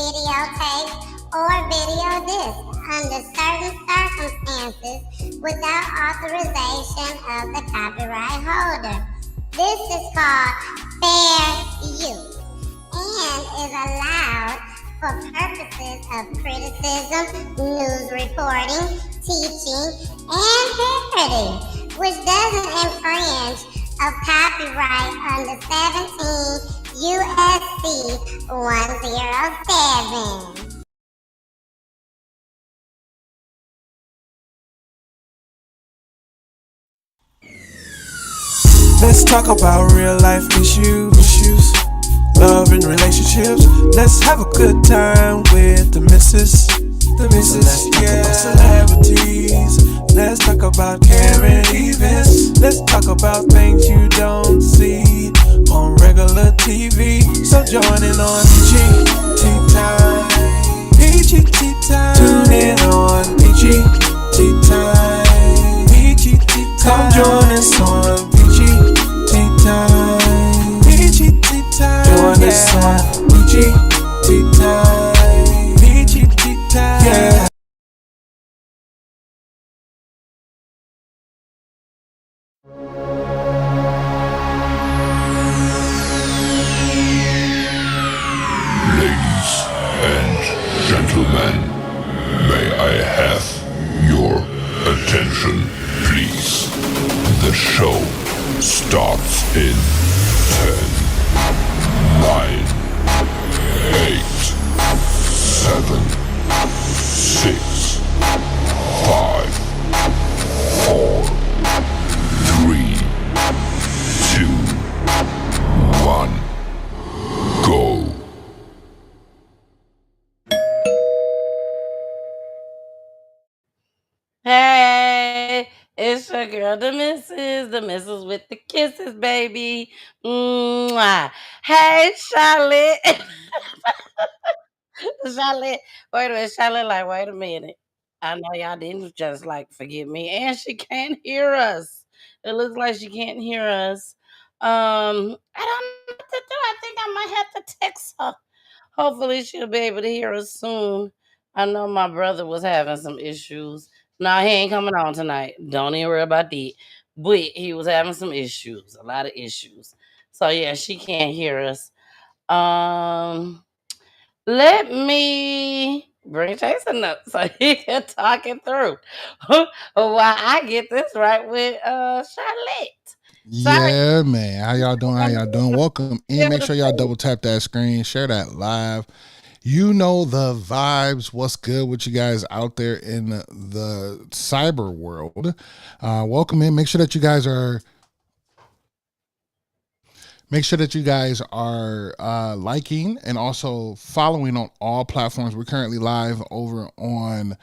videotape, or video disc under certain circumstances without authorization of the copyright holder. This is called fair use and is allowed for purposes of criticism, news reporting, teaching, and parody, which doesn't infringe of copyright under 17 USC 107. Let's talk about real life issues, love and relationships. Let's have a good time with the missus. Let's talk about celebrities. Let's talk about caring events. Let's talk about things you don't see on regular TV. So join in on Peachy Tea Time. Peachy Tea Time. Tune in on Peachy Tea Time. Peachy Tea Time. Come join us on Peachy Tea Time. Peachy Tea Time. Join us on Peachy Tea Time. Peachy Tea Time. Yeah. Ladies and gentlemen, may I have your attention, please? The show starts in 10, 9, 8, 7, 6, 5, 4, 3, 2, 1, go. Hey, it's your girl, the missus with the kisses, baby. Mwah. Hey, Charlotte. Charlotte, wait a minute. Charlotte, like, wait a minute. I know y'all didn't just like forget me, and she can't hear us. It looks like she can't hear us. I don't know what to do. I think I might have to text her. Hopefully, she'll be able to hear us soon. I know my brother was having some issues. Nah, he ain't coming on tonight. Don't even worry about that. But he was having some issues, a lot of issues. So yeah, she can't hear us. Um, let me bring Jason up so he can talk it through while I get this right with Charlotte. Sorry, Yeah, man. How y'all doing? How y'all doing? Welcome in. Make sure y'all double tap that screen, share that live. You know the vibes. What's good with you guys out there in the cyber world? Welcome in. Make sure that you guys are liking and also following on all platforms. We're currently live over on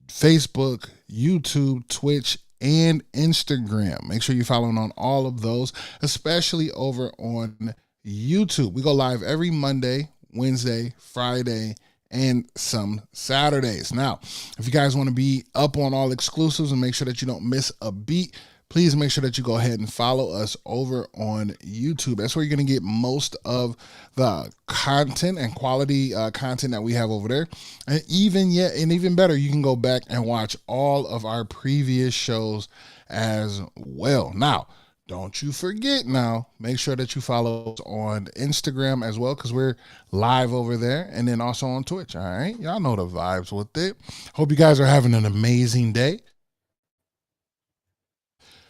Facebook, YouTube, Twitch, and Instagram. Make sure you're following on all of those, especially over on YouTube. We go live every Monday, Wednesday, Friday, and some Saturdays. Now, if you guys want to be up on all exclusives and make sure that you don't miss a beat, please make sure that you go ahead and follow us over on YouTube. That's where you're going to get most of the content and quality content that we have over there. And even better, you can go back and watch all of our previous shows as well. Now, don't you forget now, make sure that you follow us on Instagram as well, because we're live over there, and then also on Twitch. All right. Y'all know the vibes with it. Hope you guys are having an amazing day.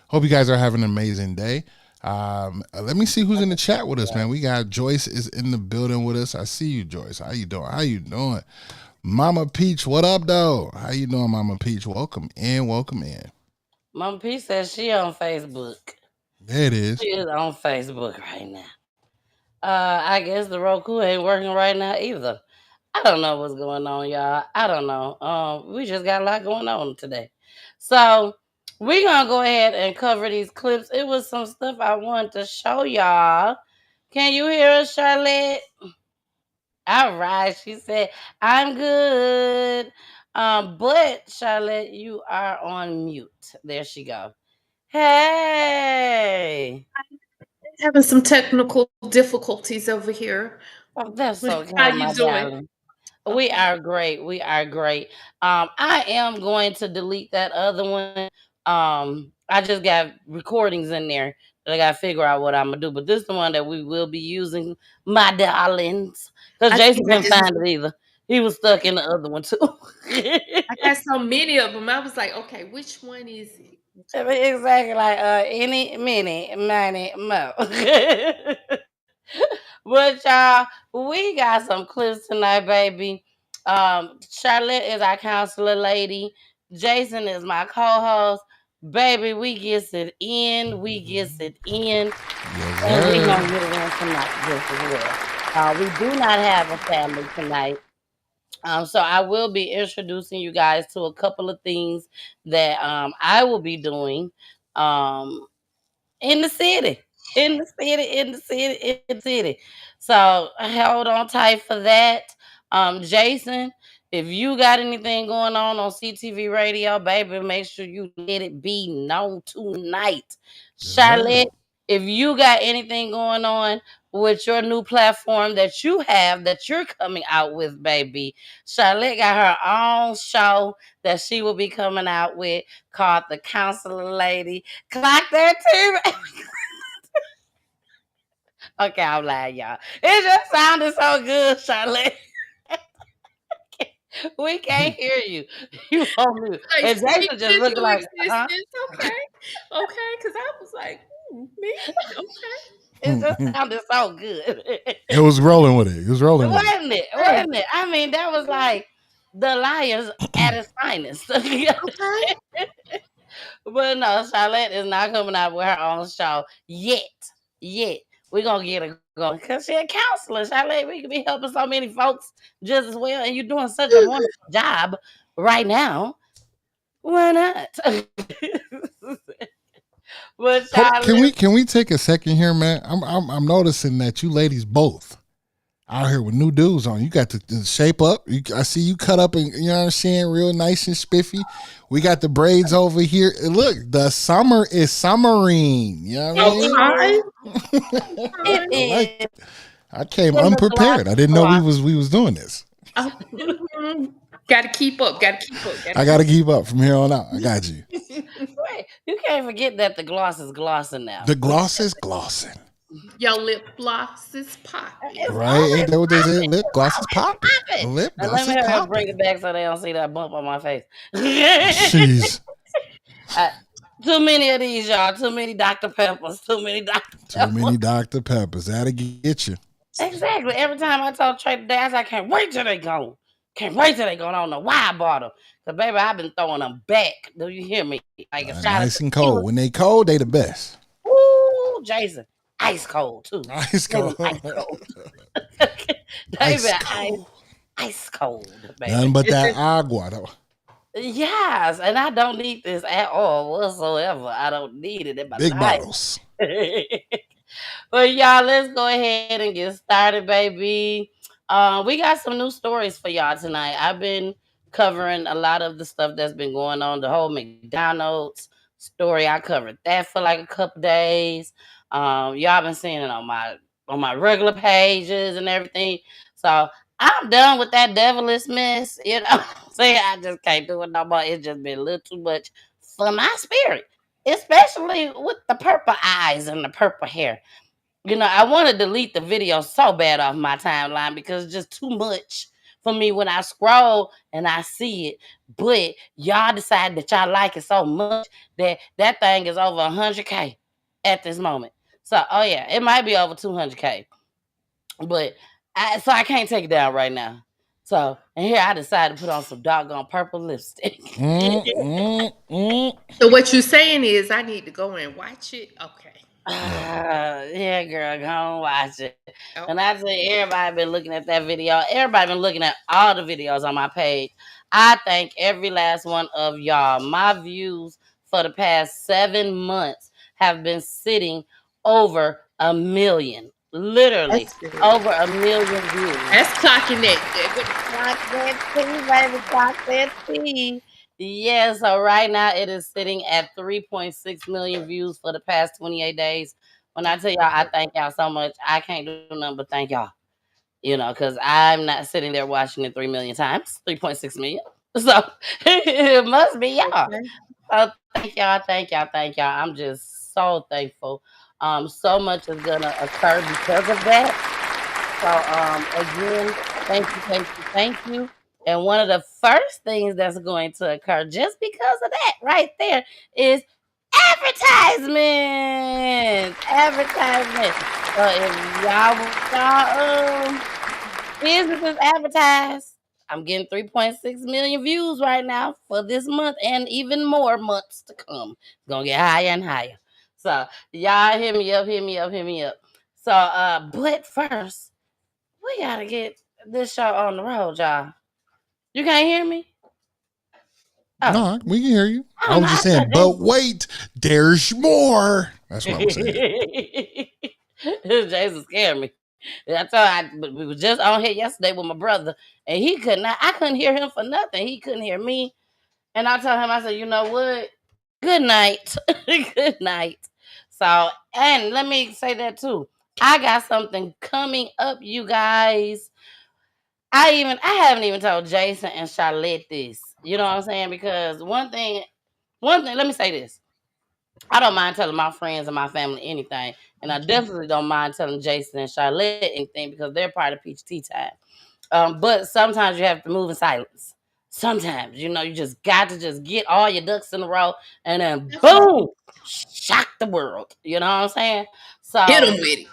Hope you guys are having an amazing day. Let me see who's in the chat with us, man. We got Joyce is in the building with us. I see you, Joyce. How you doing? How you doing? Mama Peach, what up, though? How you doing, Mama Peach? Welcome in, welcome in. Mama P says she on Facebook. There it is. She is on Facebook right now. I guess the Roku ain't working right now either. I don't know what's going on, y'all. I don't know. We just got a lot going on today. So we're gonna go ahead and cover these clips. It was some stuff I wanted to show y'all. Can you hear us, Charlotte? All right, she said, I'm good. But Charlotte, you are on mute. There she go. Hey. Having some technical difficulties over here. Oh, that's But okay, how my you doing? darling. We Okay. are great. We are great. I am going to delete that other one. I just got recordings in there that I got to figure out what I'm gonna do. But this is the one that we will be using, my darlings, because I Jason think I couldn't just find it either. He was stuck in the other one too. I got so many of them. I was like, okay, which one is it? I mean, exactly like any, mini, money, mo. But y'all, we got some clips tonight, baby. Charlotte is our counselor lady. Jason is my co-host. Baby, we gets it in. We gets it in. Yes, And we sir. gonna get it in tonight just as well. We do not have a family tonight. So I will be introducing you guys to a couple of things that I will be doing. Um, in the city, in the city, in the city, in the city. So hold on tight for that. Jason, if you got anything going on CTV radio, baby, make sure you let it be known tonight. Yes, sir. Charlotte, if you got anything going on with your new platform that you have that you're coming out with, baby, Charlotte got her own show that she will be coming out with called The Counselor Lady. Clock that too. Okay, I'm lying, y'all. It just sounded so good, Charlotte. We can't hear you. You on mute. Like And Jason speaks just looking into like, huh? existence. Okay. Okay. Because I was like, me? Okay. It just sounded so good. It was rolling with it. He was rolling with it. Wasn't it? Hey. Wasn't it? I mean, that was like the liars at its finest. Okay. But no, Charlotte is not coming out with her own show yet. Yet. We're gonna get her going. Cause she's a counselor, Charlotte. We could be helping so many folks just as well. And you're doing such a wonderful job right now. Why not? But Can Charlotte, we take a second here, man? I'm noticing that you ladies both out here with new dudes on. You got the shape up. I see you cut up and you know what I'm saying, real nice and spiffy. We got the braids over here. And look, the summer is summering. You know what I mean? Okay. it Okay. I like is it. I came in the unprepared. I didn't know gloss. we was doing this. Got to keep up. Got to keep up. Got to I keep gotta keep up from here on out. I got you. Wait, you can't forget that the gloss is glossing now. The gloss is glossing. Your lip gloss is popping. It's Right? Ain't always that what they said? popping. Lip It's gloss is always popping. popping. Lip And gloss let me is hurry up bring popping. it back so they don't see that bump on my face. Jeez. Uh, too many of these, y'all. Too many Dr. Peppers. Too many Dr. Too Peppers. many Dr. Peppers. That'll get you. Exactly. Every time I told Trey today, I was like, I can't wait till they gone. Can't wait till they gone. I don't know why I bought them. Because, baby, I've been throwing them back. Do you hear me? Like a shot of Nice and tequila. cold. When they cold, they the best. Ooh, Jason. Ice cold, too. Ice Baby, cold. ice cold. Baby, Ice ice, cold. ice cold, baby. Nothing but that agua though. Yes, and I don't need this at all whatsoever. I don't need it in my Big life. bottles. Well, y'all, let's go ahead and get started, baby. We got some new stories for y'all tonight. I've been covering a lot of the stuff that's been going on. The whole McDonald's story, I covered that for like a couple days. Y'all been seeing it on my regular pages and everything. So I'm done with that devilish mess. You know, say I just can't do it no more. It's just been a little too much for my spirit, especially with the purple eyes and the purple hair. I want to delete the video so bad off my timeline because it's just too much for me when I scroll and I see it. But y'all decide that y'all like it so much that that thing is over 100K at this moment. So, oh yeah, it might be over 200K, but I can't take it down right now. So, and here I decided to put on some doggone purple lipstick. Mm, mm, mm. So what you're saying is I need to go and watch it? Okay. Yeah. Yeah, girl, go and watch it. And Okay. I say everybody been looking at that video. Everybody been looking at all the videos on my page. I thank every last one of y'all. My views for the past 7 months have been sitting over 1 million. Literally That's good. over 1 million views. That's clocking it. Clock that T, baby. Clock that T. Yeah, so right now it is sitting at 3.6 million views for the past 28 days. When I tell y'all, I thank y'all so much. I can't do nothing but thank y'all. because I'm not sitting there watching it 3 million times, 3.6 million. So it must be y'all. Okay. So thank y'all, thank y'all, thank y'all. I'm just so thankful. So much is gonna occur because of that. So again, thank you, thank you, thank you. And one of the first things that's going to occur just because of that right there is advertisements. Advertisement. So if y'all want y'all businesses advertise, I'm getting 3.6 million views right now for this month and even more months to come. It's gonna get higher and higher. So y'all hit me up, hit me up, hit me up. So but first, we gotta get this show on the road, y'all. You can't hear me? Oh. No, we can hear you. I I don't was know. just I thought saying, but wait, there's more. That's what I was saying. Jason scared me. That's all. But we was just on here yesterday with my brother, and he could not. I couldn't hear him for nothing. He couldn't hear me, and I told him, I said, you know what? Good night, good night. So, and let me say that too. I got something coming up, you guys. I haven't even told Jason and Charlotte this. You know what I'm saying? Because one thing. Let me say this. I don't mind telling my friends and my family anything. And I definitely don't mind telling Jason and Charlotte anything because they're part of Peach Tea Time. But sometimes you have to move in silence. Sometimes, you just got to just get all your ducks in a row and then boom, shock the world. You know what I'm saying? Hit them So with it.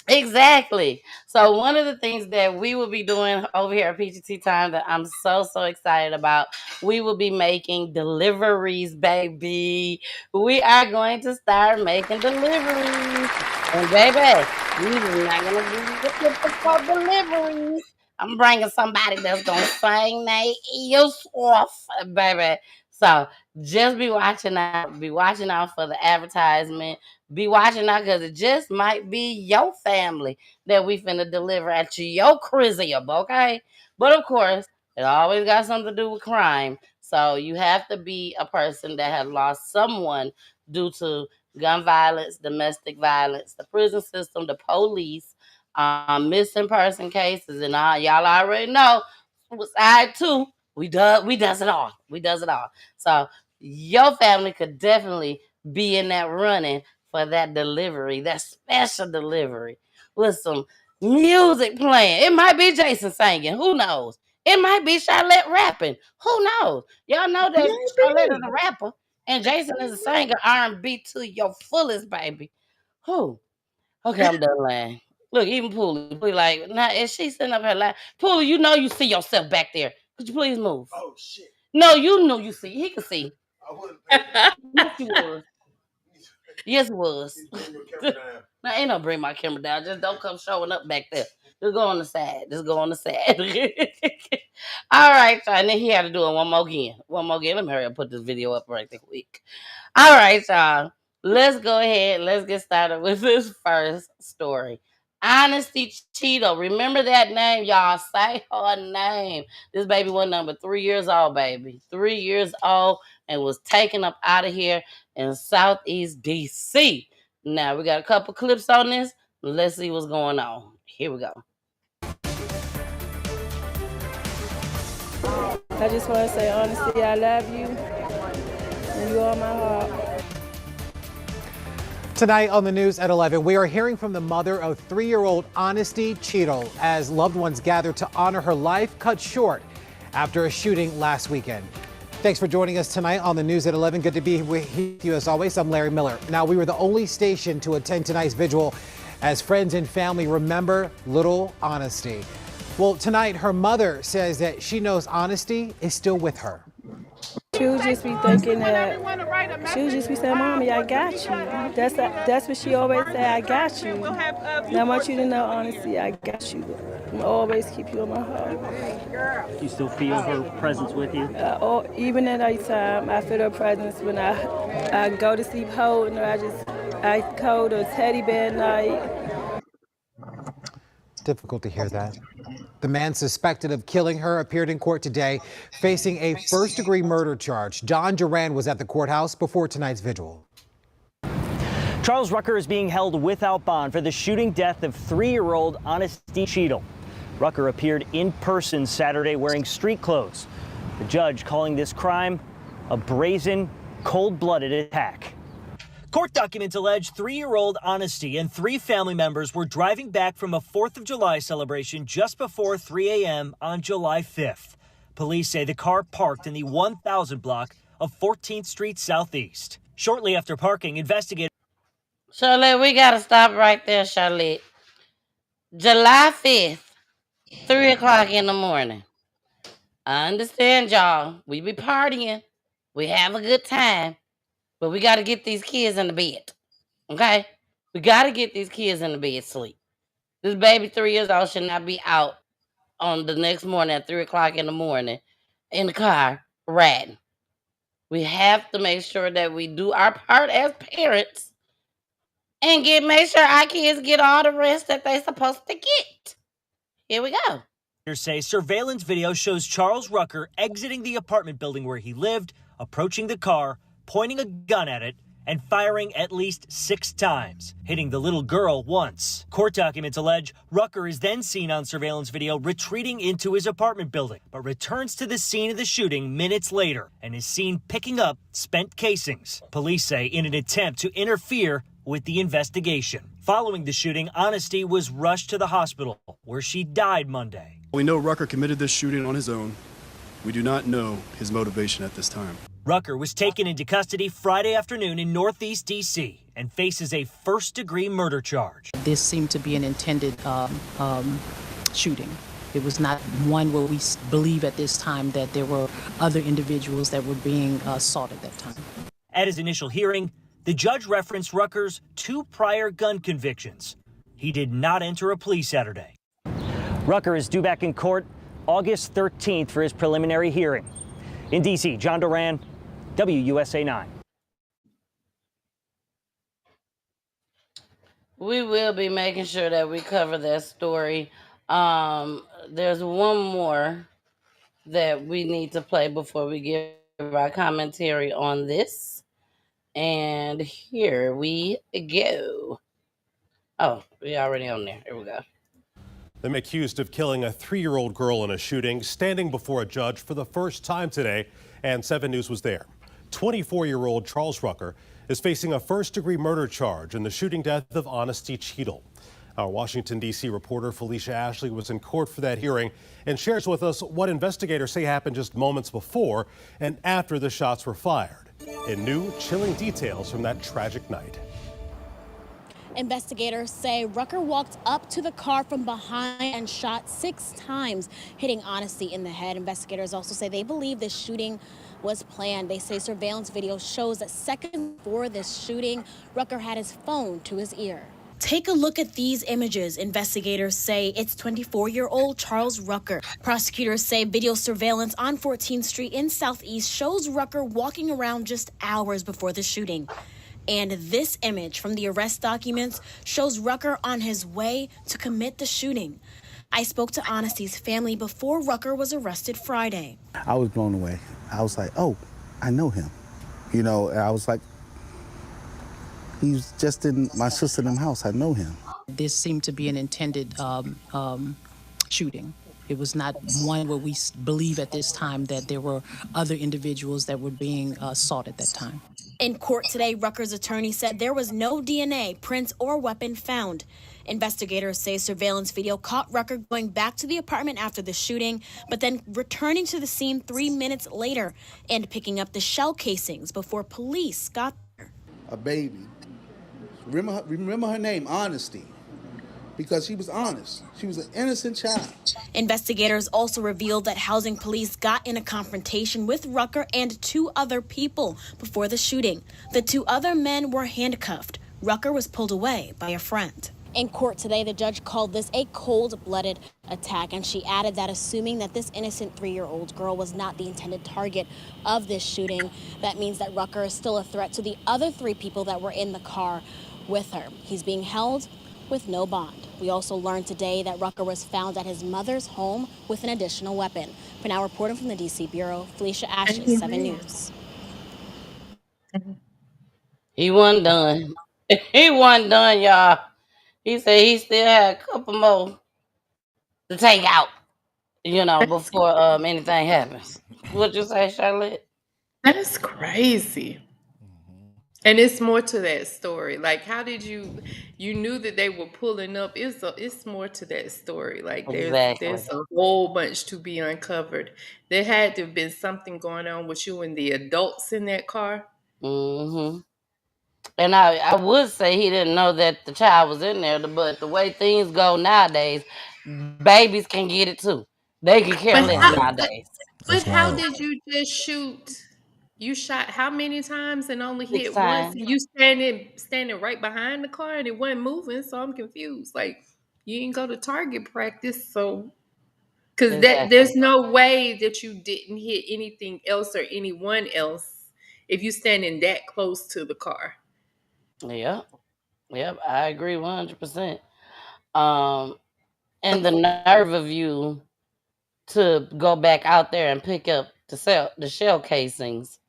exactly. So one of the things that we will be doing over here at PGT Time that I'm so excited about, we will be making deliveries, baby. We are going to start making deliveries. And baby, we are not gonna do the typical deliveries. I'm bringing somebody that's gonna sing their ears off, baby. So just be watching out for the advertisement, be watching out because it just might be your family that we finna deliver at your crib, okay? But of course, it always got something to do with crime. So you have to be a person that has lost someone due to gun violence, domestic violence, the prison system, the police, missing person cases, and all. Y'all already know. Suicide too. We does it all. We does it all. So your family could definitely be in that running for that delivery, that special delivery with some music playing. It might be Jason singing. Who knows? It might be Charlotte rapping. Who knows? Y'all know that Charlotte is Maybe. a rapper and Jason is a singer, R&B to your fullest, baby. Who? Okay, I'm done lying. Look, even Poolie like, now is she sitting up here lying? Poolie, you see yourself back there. Could you please move? Oh shit. No, you know you see. He could see. Yes, you was. Yes, it was. Now ain't no bring my camera down. Just don't come showing up back there. Just go on the side. Just go on the side. All right, y'all. And then he had to do it one more again. One more again. Let me hurry up and put this video up right quick. All right, y'all. Let's go ahead. Let's get started with this first story. Honesty Cheadle. Remember that name, y'all. Say her name. This baby was number 3 years old, baby. 3 years old and was taken up out of here in Southeast DC. Now we got a couple clips on this. Let's see what's going on. Here we go. I just want to say honestly, I love you, and you are my heart. Tonight on the news at 11, we are hearing from the mother of 3-year-old Honesty Cheadle as loved ones gather to honor her life cut short after a shooting last weekend. Thanks for joining us tonight on the news at 11. Good to be with you as always. I'm Larry Miller. Now, we were the only station to attend tonight's vigil as friends and family remember little Honesty. Well, tonight, her mother says that she knows Honesty is still with her. She would just be thinking that, she would just be saying, Mommy, I got you. That's what she always say, I got you. And I want you to know, honestly, I got you. I'm always keep you in my heart. Do you still feel her presence with you? Even at night time, I feel her presence when I go to sleep holding her. I hold her teddy bear at night. Difficult to hear that. The man suspected of killing her appeared in court today, facing a first-degree murder charge. John Duran was at the courthouse before tonight's vigil. Charles Rucker is being held without bond for the shooting death of 3-year-old Honesty Cheadle. Rucker appeared in person Saturday wearing street clothes. The judge calling this crime a brazen, cold-blooded attack. Court documents allege 3-year-old Honesty and 3 family members were driving back from a 4th of July celebration just before 3 a.m. on July 5th. Police say the car parked in the 1000 block of 14th Street Southeast. Shortly after parking, investigators... Charlotte, we got to stop right there, Charlotte. July 5th, 3 o'clock in the morning. I understand, y'all. We be partying. We have a good time. But we got to get these kids in the bed. Okay? We got to get these kids in the bed sleep. This baby 3 years old should not be out on the next morning at 3 o'clock in the morning in the car riding. We have to make sure that we do our part as parents and make sure our kids get all the rest that they're supposed to get. Here we go. say surveillance video shows Charles Rucker exiting the apartment building where he lived, approaching the car, pointing a gun at it, and firing at least 6 times, hitting the little girl once. Court documents allege Rucker is then seen on surveillance video retreating into his apartment building, but returns to the scene of the shooting minutes later and is seen picking up spent casings. Police say in an attempt to interfere with the investigation. Following the shooting, Honesty was rushed to the hospital, where she died Monday. We know Rucker committed this shooting on his own. We do not know his motivation at this time. Rucker was taken into custody Friday afternoon in Northeast D.C. and faces a first-degree murder charge. This seemed to be an intended shooting. It was not one where we believe at this time that there were other individuals that were being sought at that time. At his initial hearing, the judge referenced Rucker's 2 prior gun convictions. He did not enter a plea Saturday. Rucker is due back in court August 13th for his preliminary hearing. In D.C., John Duran, WUSA 9. We will be making sure that we cover that story. There's one more that we need to play before we give our commentary on this. And here we go. Oh, we already on there. Here we go. The man accused of killing a 3-year-old girl in a shooting, standing before a judge for the first time today, and 7 News was there. 24-year-old Charles Rucker is facing a first-degree murder charge in the shooting death of Honesty Cheadle. Our Washington, D.C. reporter Felicia Ashley was in court for that hearing and shares with us what investigators say happened just moments before and after the shots were fired, and new, chilling details from that tragic night. Investigators say Rucker walked up to the car from behind and shot 6 times, hitting Honesty in the head. Investigators also say they believe this shooting was planned. They say surveillance video shows that seconds before this shooting, Rucker had his phone to his ear. Take a look at these images. Investigators say it's 24-year-old Charles Rucker. Prosecutors say video surveillance on 14th Street in Southeast shows Rucker walking around just hours before the shooting. And this image from the arrest documents shows Rucker on his way to commit the shooting. I spoke to Honesty's family before Rucker was arrested Friday. I was blown away. I was like, oh, I know him. You know, I was like, he's just in my sister in the house. I know him. This seemed to be an intended shooting. It was not one where we believe at this time that there were other individuals that were being sought at that time. In court today, Rucker's attorney said there was no DNA, prints, or weapon found. Investigators say surveillance video caught Rucker going back to the apartment after the shooting, but then returning to the scene 3 minutes later and picking up the shell casings before police got there. A baby. Remember her name, Honesty, because she was honest. She was an innocent child. Investigators also revealed that housing police got in a confrontation with Rucker and 2 other people before the shooting. The 2 other men were handcuffed. Rucker was pulled away by a friend. In court today, the judge called this a cold-blooded attack, and she added that assuming that this innocent 3-year-old girl was not the intended target of this shooting, that means that Rucker is still a threat to the other 3 people that were in the car with her. He's being held with no bond. We also learned today that Rucker was found at his mother's home with an additional weapon. For now, reporting from the D.C. Bureau, Felicia Ashley, 7 News. He wasn't done. He wasn't done, y'all. He said he still had a couple more. to take out, before anything happens. What you say, Charlotte? That's crazy. And it's more to that story. Like, how did you knew that they were pulling up? It's more to that story. Like, there's Exactly. a whole bunch to be uncovered. There had to have been something going on with you and the adults in that car. Hmm. And I would say he didn't know that the child was in there, but the way things go nowadays, babies can get it too. They can care But less how? Right. nowadays. But That's how wild. did you just shoot? You shot how many times and only Six hit once? times. And you standing right behind the car and it wasn't moving. So I'm confused. Like, you didn't go to target practice, so because Exactly. there's no way that you didn't hit anything else or anyone else if you standing that close to the car. Yep. Yep. I agree 100%. Um, and the nerve of you to go back out there and pick up the shell casings.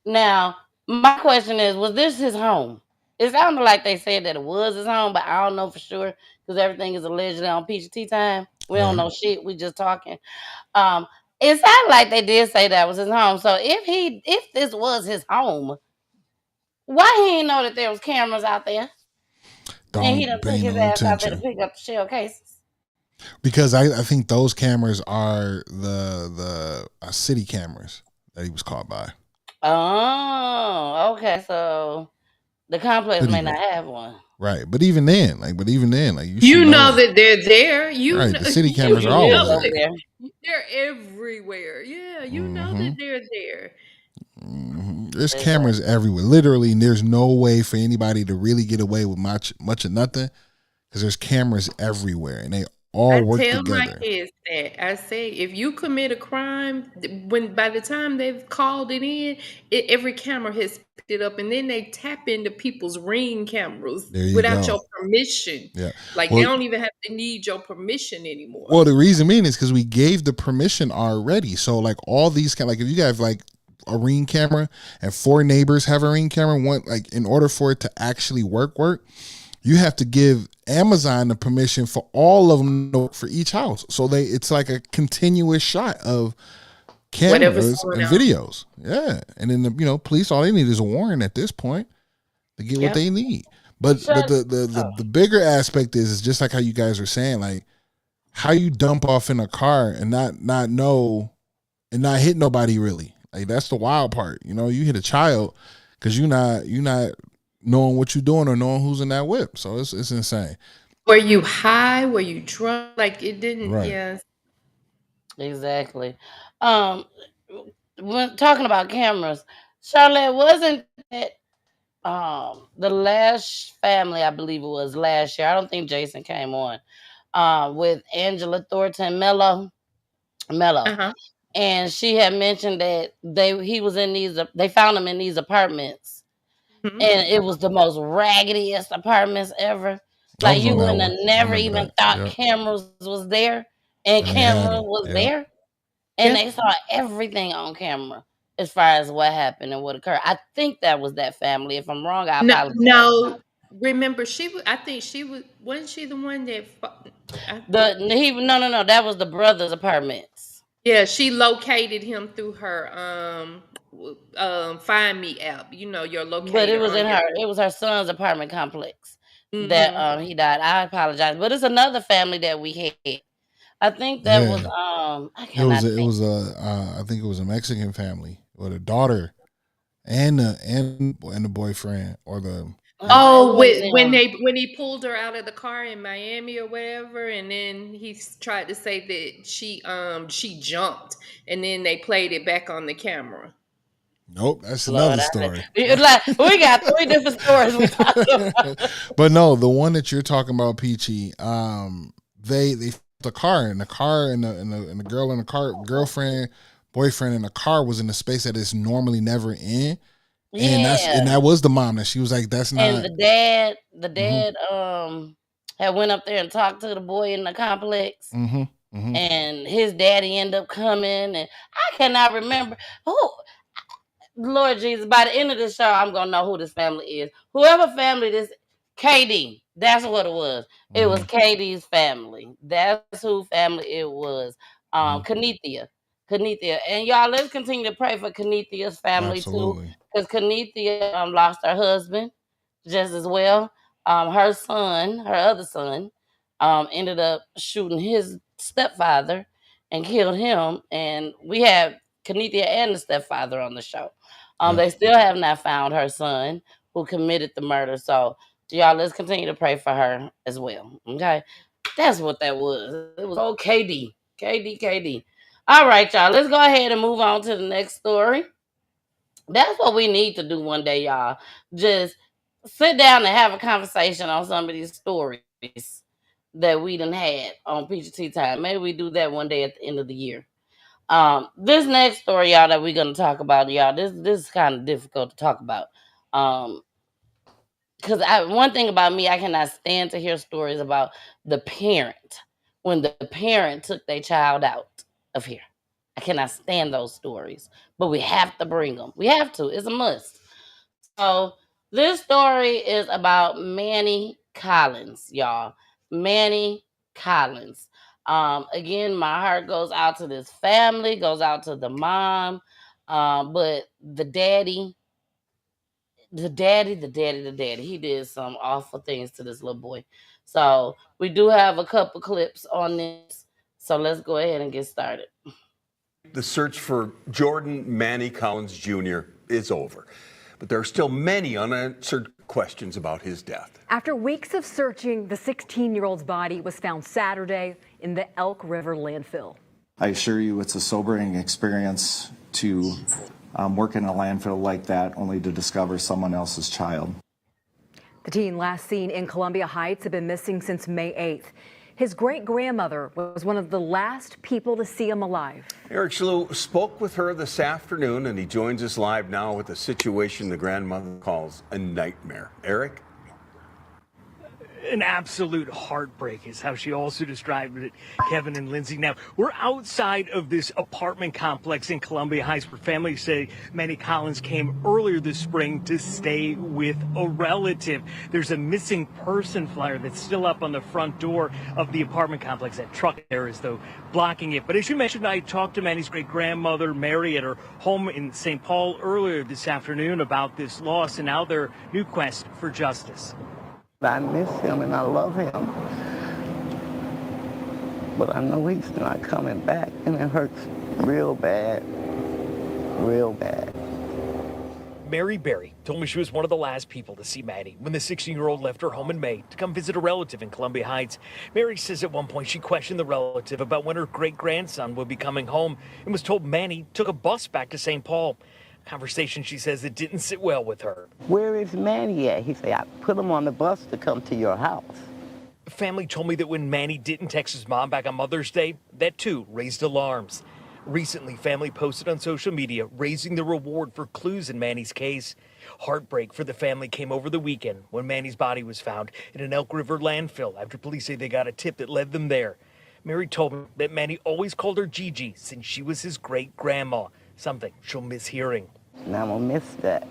Now, my question is, was this his home? It sounded like they said that it was his home, but I don't know for sure because everything is allegedly on Peachy time. We don't Right. know shit. We just talking. Um, it sounded like they did say that was his home. So if this was his home, why he didn't know that there was cameras out there and he done Don't took pay his no ass out there to attention. pick up the shell cases? Because I think those cameras are the city cameras that he was caught by. Oh, okay. So the complex But may even not have one. right. But even then, like you should You know know. that they're there. You Right. know, The city And cameras you are know always live over there. that there. they're everywhere. Yeah, you know Hmm. that they're there. There's Exactly. cameras everywhere. Literally, and there's no way for anybody to really get away with much of nothing because there's cameras everywhere and they all I work tell my together. kids that I say if you commit a crime, when by the time they've called it in, every camera has picked it up, and then they tap into people's ring cameras There you without go. your permission. Yeah. Like they Well, don't even have to need your permission anymore. well, the reason being is because we gave the permission already. So like all these like if you have like a ring camera and four neighbors have a ring camera, one like in order for it to actually work, you have to give Amazon the permission for all of them to work for each house. So it's like a continuous shot of Whatever's cameras going and on. videos. Yeah, and then police all they need is a warrant at this point to get what Yep. they need. But Shut. the bigger aspect is just like how you guys are saying, like how you dump off in a car and not know and not hit nobody really. Like that's the wild part. You hit a child because you not knowing what you're doing or knowing who's in that whip. So it's insane. Were you high? Were you drunk? Like it didn't. Right. Yeah. Exactly. Um, when talking about cameras, Charlotte, wasn't that the last family? I believe it was last year. I don't think Jason came on. With Angela Thornton Mello, Uh huh. and she had mentioned that he was in these. They found him in these apartments, Hmm. and it was the most raggediest apartments ever. I Like was you on that wouldn't have one. I never remember even that. thought Yep. cameras was there, and And they had camera them. was Yep. there, and Yep. they saw everything on camera as far as what happened and what occurred. I think that was that family. If I'm wrong, I No, apologize. no. Remember, she was. I think she was. Wasn't she the one that? I, No, that was the brothers' apartments, yeah, she located him through her Find Me app. You know, your but locator on your. it was her son's apartment complex that Hmm. he died. I apologize, but it's another family that we had. I think that was Yeah. I It was cannot it think. was a I think it was a Mexican family with a daughter and the boyfriend or the It Oh, wasn't when them. when he pulled her out of the car in Miami or whatever, and then he tried to say that she jumped, and then they played it back on the camera. nope, that's Lord, another story. it's like we got three different stories we talked about. But no, the one that you're talking about, Peachy, they the car and the girl in the car, girlfriend, boyfriend in the car was in a space that is normally never in, and Yeah, that was the mom that she was like, that's and not. the Hmm. dad had went up there and talked to the boy in the complex, Hmm. Hmm. and his daddy ended up coming, and I cannot remember who. Lord Jesus, by the end of the show, I'm gonna know who this family is. Whoever family this, KD, That's what it was. It was Katie's family. That's who family it was. Kenethia. Kenethia. And y'all, let's continue to pray for Kenethia's family too. Absolutely. Because Kenethia lost her husband just as well. Her son, her other son, ended up shooting his stepfather and killed him. And we have Kenethia and the stepfather on the show. They still have not found her son who committed the murder. So y'all, let's continue to pray for her as well. Okay. That's what that was. It was old KD. KD. All right, y'all. Let's go ahead and move on to the next story. That's what we need to do one day, y'all. Just sit down and have a conversation on some of these stories that we done had on Peachy Tea Time. Maybe we do that one day at the end of the year. This next story, y'all, that we're gonna talk about, y'all, this is kind of difficult to talk about. Because one thing about me, I cannot stand to hear stories about the parent when the parent took their child out of here. I cannot stand those stories, but we have to bring them. We have to. It's a must. So this story is about Manny Collins, y'all. Manny Collins. Again, my heart goes out to this family, goes out to the mom, but the daddy, he did some awful things to this little boy. So we do have a couple clips on this. So let's go ahead and get started. The search for Jordan Manny Collins Jr. is over, but there are still many unanswered questions about his death. After weeks of searching, the 16-year-old's body was found Saturday in the Elk River landfill. I assure you it's a sobering experience to work in a landfill like that, only to discover someone else's child. The teen last seen in Columbia Heights had been missing since May 8th. His great-grandmother was one of the last people to see him alive. Eric Chalou spoke with her this afternoon, and he joins us live now with a situation the grandmother calls a nightmare. Eric? An absolute heartbreak is how she also described it, Kevin and Lindsay. Now, we're outside of this apartment complex in Columbia Heights where families say Manny Collins came earlier this spring to stay with a relative. There's a missing person flyer that's still up on the front door of the apartment complex. That truck there is, though, blocking it. But as you mentioned, I talked to Manny's great-grandmother, Mary, at her home in St. Paul earlier this afternoon about this loss and now their new quest for justice. I miss him and I love him, but I know he's not coming back, and it hurts real bad, real bad. Mary Berry told me she was one of the last people to see Manny when the 16-year-old left her home in May to come visit a relative in Columbia Heights. Mary says at one point she questioned the relative about when her great-grandson would be coming home and was told Manny took a bus back to St. Paul. Conversation, she says, it didn't sit well with her. Where is Manny at? He said, I put him on the bus to come to your house. Family told me that when Manny didn't text his mom back on Mother's Day, that too raised alarms. Recently, family posted on social media raising the reward for clues in Manny's case. Heartbreak for the family came over the weekend when Manny's body was found in an Elk River landfill after police say they got a tip that led them there. Mary told me that Manny always called her Gigi since she was his great-grandma, something she'll miss hearing. And I'm going to miss that.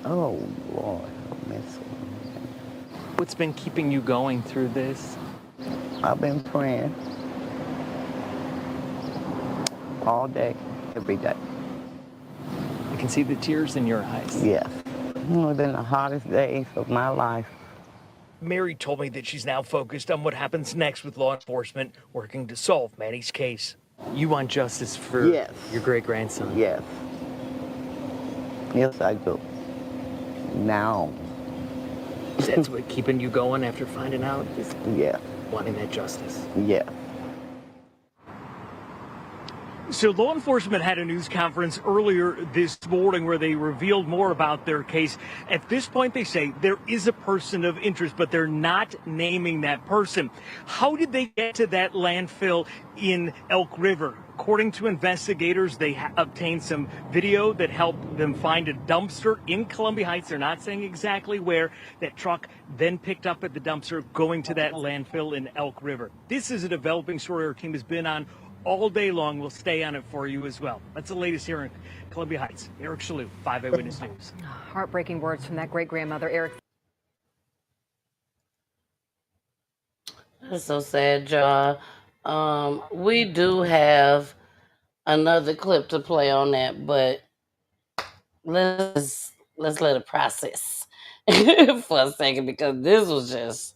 Oh, Lord, I'll miss it. What's been keeping you going through this? I've been praying all day, every day. I can see the tears in your eyes. Yes. It's been the hardest days of my life. Mary told me that she's now focused on what happens next with law enforcement working to solve Manny's case. You want justice for your great-grandson? Yes. Yes, I do. Now. That's what keeping you going after finding out? Yeah. Wanting that justice? Yeah. So law enforcement had a news conference earlier this morning where they revealed more about their case. At this point, they say there is a person of interest, but they're not naming that person. How did they get to that landfill in Elk River? According to investigators, they obtained some video that helped them find a dumpster in Columbia Heights. They're not saying exactly where. That truck then picked up at the dumpster going to that landfill in Elk River. This is a developing story our team has been on all day long. We'll stay on it for you as well. That's the latest here in Columbia Heights. Eric Chalou, 5 Eyewitness News. Heartbreaking words from that great-grandmother, Eric. That's so sad, y'all. We do have another clip to play on that, but let's let it process for a second because this was just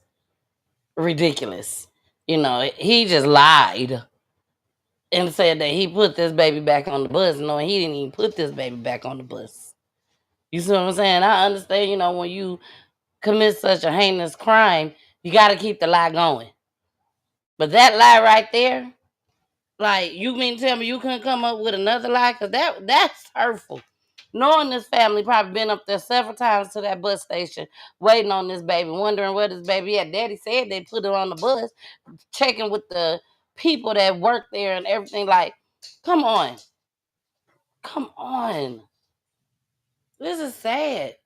ridiculous. You know, he just lied and said that he put this baby back on the bus, knowing he didn't even put this baby back on the bus. You see what I'm saying? I understand, you know, when you commit such a heinous crime, you got to keep the lie going. But that lie right there, like, you mean to tell me you couldn't come up with another lie? Because that's hurtful. Knowing this family probably been up there several times to that bus station, waiting on this baby, wondering where this baby at. Daddy said they put it on the bus, checking with the people that work there and everything. Like, come on. Come on. This is sad.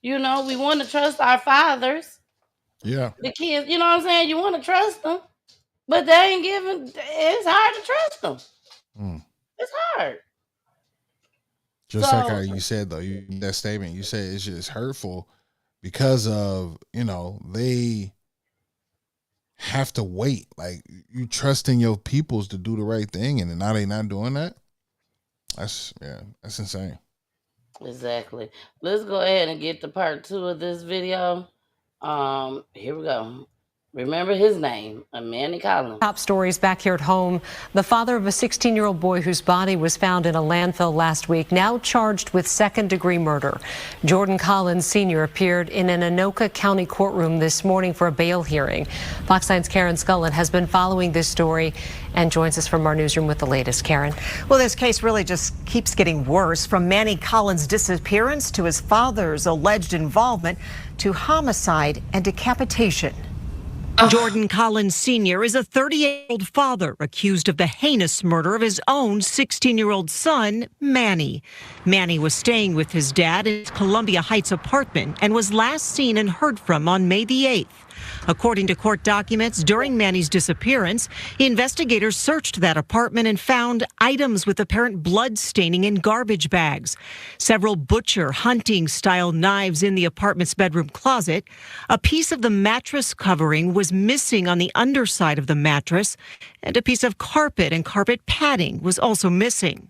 You know, we want to trust our fathers. Yeah. The kids, you know what I'm saying? You want to trust them, but they ain't giving, it's hard to trust them. It's hard. Just like how you said, though, that statement, you said it's just hurtful because of, you know, they have to wait. Like, you trusting your peoples to do the right thing, and now they not doing that. That's insane. Exactly. Let's go ahead and get to part 2 of this video. Here we go. Remember his name, Manny Collins. Top stories back here at home. The father of a 16-year-old boy whose body was found in a landfill last week, now charged with second-degree murder. Jordan Collins Sr. appeared in an Anoka County courtroom this morning for a bail hearing. Fox 9's Karen Scullin has been following this story and joins us from our newsroom with the latest. Karen. Well, this case really just keeps getting worse, from Manny Collins' disappearance to his father's alleged involvement to homicide and decapitation. Jordan Collins Sr. is a 38-year-old father accused of the heinous murder of his own 16-year-old son, Manny. Manny was staying with his dad in his Columbia Heights apartment and was last seen and heard from on May the 8th. According to court documents, during Manny's disappearance, investigators searched that apartment and found items with apparent blood staining in garbage bags, several butcher hunting-style knives in the apartment's bedroom closet. A piece of the mattress covering was missing on the underside of the mattress, and a piece of carpet and carpet padding was also missing.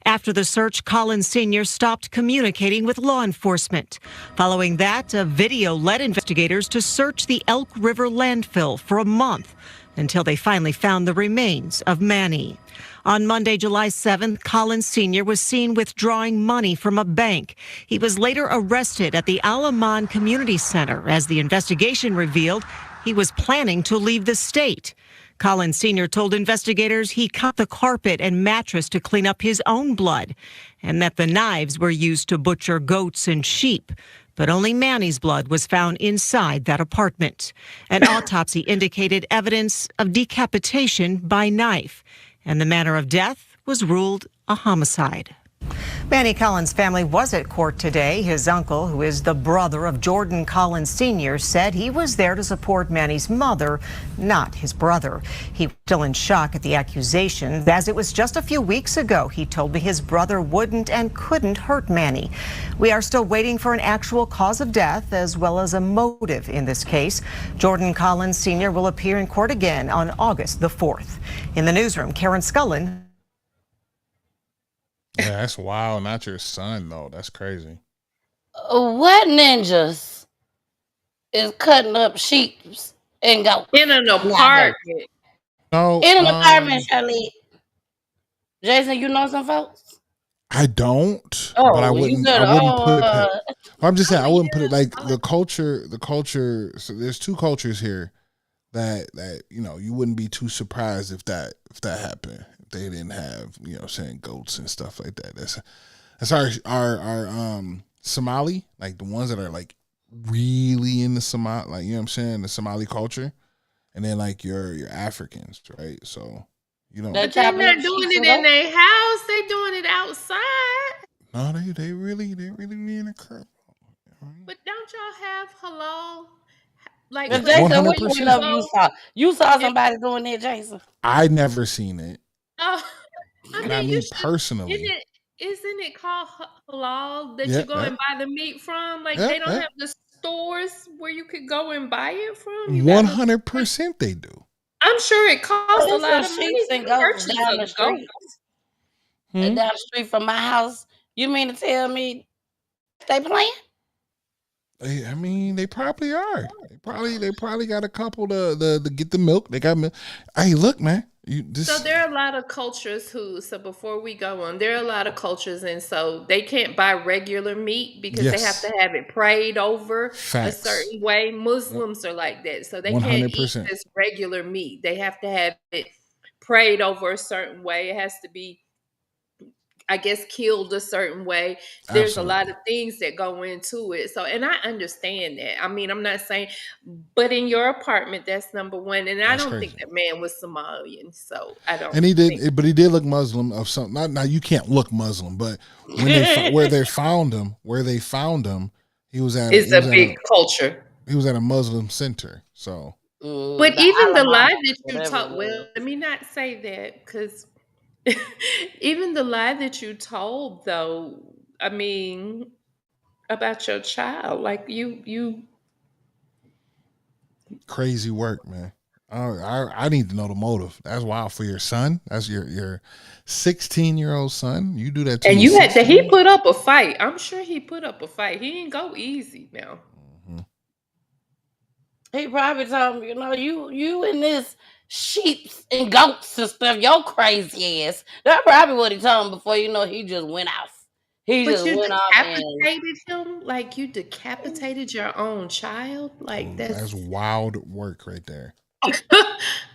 After the search, Collins Sr. stopped communicating with law enforcement. Following that, a video led investigators to search the Elk River landfill for a month until they finally found the remains of Manny. On Monday, July 7th, Collins Sr. was seen withdrawing money from a bank. He was later arrested at the Alamon Community Center. As the investigation revealed, he was planning to leave the state. Collins Sr. told investigators he cut the carpet and mattress to clean up his own blood, and that the knives were used to butcher goats and sheep. But only Manny's blood was found inside that apartment. An autopsy indicated evidence of decapitation by knife, and the manner of death was ruled a homicide. Manny Collins' family was at court today. His uncle, who is the brother of Jordan Collins Sr., said he was there to support Manny's mother, not his brother. He was still in shock at the accusations, as it was just a few weeks ago he told me his brother wouldn't and couldn't hurt Manny. We are still waiting for an actual cause of death as well as a motive in this case. Jordan Collins Sr. will appear in court again on August the 4th. In the newsroom, Karen Scullin. Yeah, that's wild. Not your son, though. That's crazy. What ninjas is cutting up sheep and goats in an apartment? No, in an apartment, Charlie. Jason, you know some folks? I don't. Oh, but I well, wouldn't. I wouldn't put it. I'm just saying I wouldn't put it like the culture. The culture. So there's two cultures here that you know you wouldn't be too surprised if that happened. They didn't have, you know, saying goats and stuff like that. That's our Somali, like the ones that are like really in the Somali, like, you know what I'm saying, the Somali culture, and then like your Africans, right? So you know, but they're not doing it in their house; they doing it outside. No, they really in a curve. But don't y'all have halal? Like, Jason, what you saw somebody doing that, Jason? I never seen it. Oh, I mean personally. Isn't it called halal that you go and buy the meat from? Like, they don't have the stores where you could go and buy it from? 100% they do. I'm sure it costs a There's some lot of money sheeps and to goats purchase down a the goat. street. Down the street from my house. You mean to tell me they playing? I mean, they probably are. They probably got a couple to get the milk. They got milk. Hey, look, man. So there are a lot of cultures who, so before we go on, there are a lot of cultures, and so they can't buy regular meat because they have Yes. to have it prayed over a Facts. certain way. Yep. Muslims are like that. So they can't eat 100%. this regular meat. They have to have it prayed over a certain way. It has to be, I guess, killed a certain way. There's a lot Absolutely. of things that go into it. So, and I understand that. I mean, I'm not saying, but in your apartment, that's number one. And I That's don't think crazy. that man was Somalian. So I don't And he think. did, but he did look Muslim of some. Not now, you can't look Muslim, but when where they found him, he was at a It's a big culture. he was at a Muslim center. So But The even the lie Alamo, that you whatever it told, was. well, let me not say that because even the lie that you told, though, I mean, about your child, like you crazy work, man. I need to know the motive. That's wild for your son. That's your 16-year-old son. You do that to and your you had to, 16. he put up a fight. I'm sure he put up a fight. He didn't go easy now. He probably told me, you and this sheeps and goats and stuff, your crazy ass. That's probably what he told him before he just went off. He But just you went off and decapitated him? Like you decapitated your own child? Like That's that's wild work right there.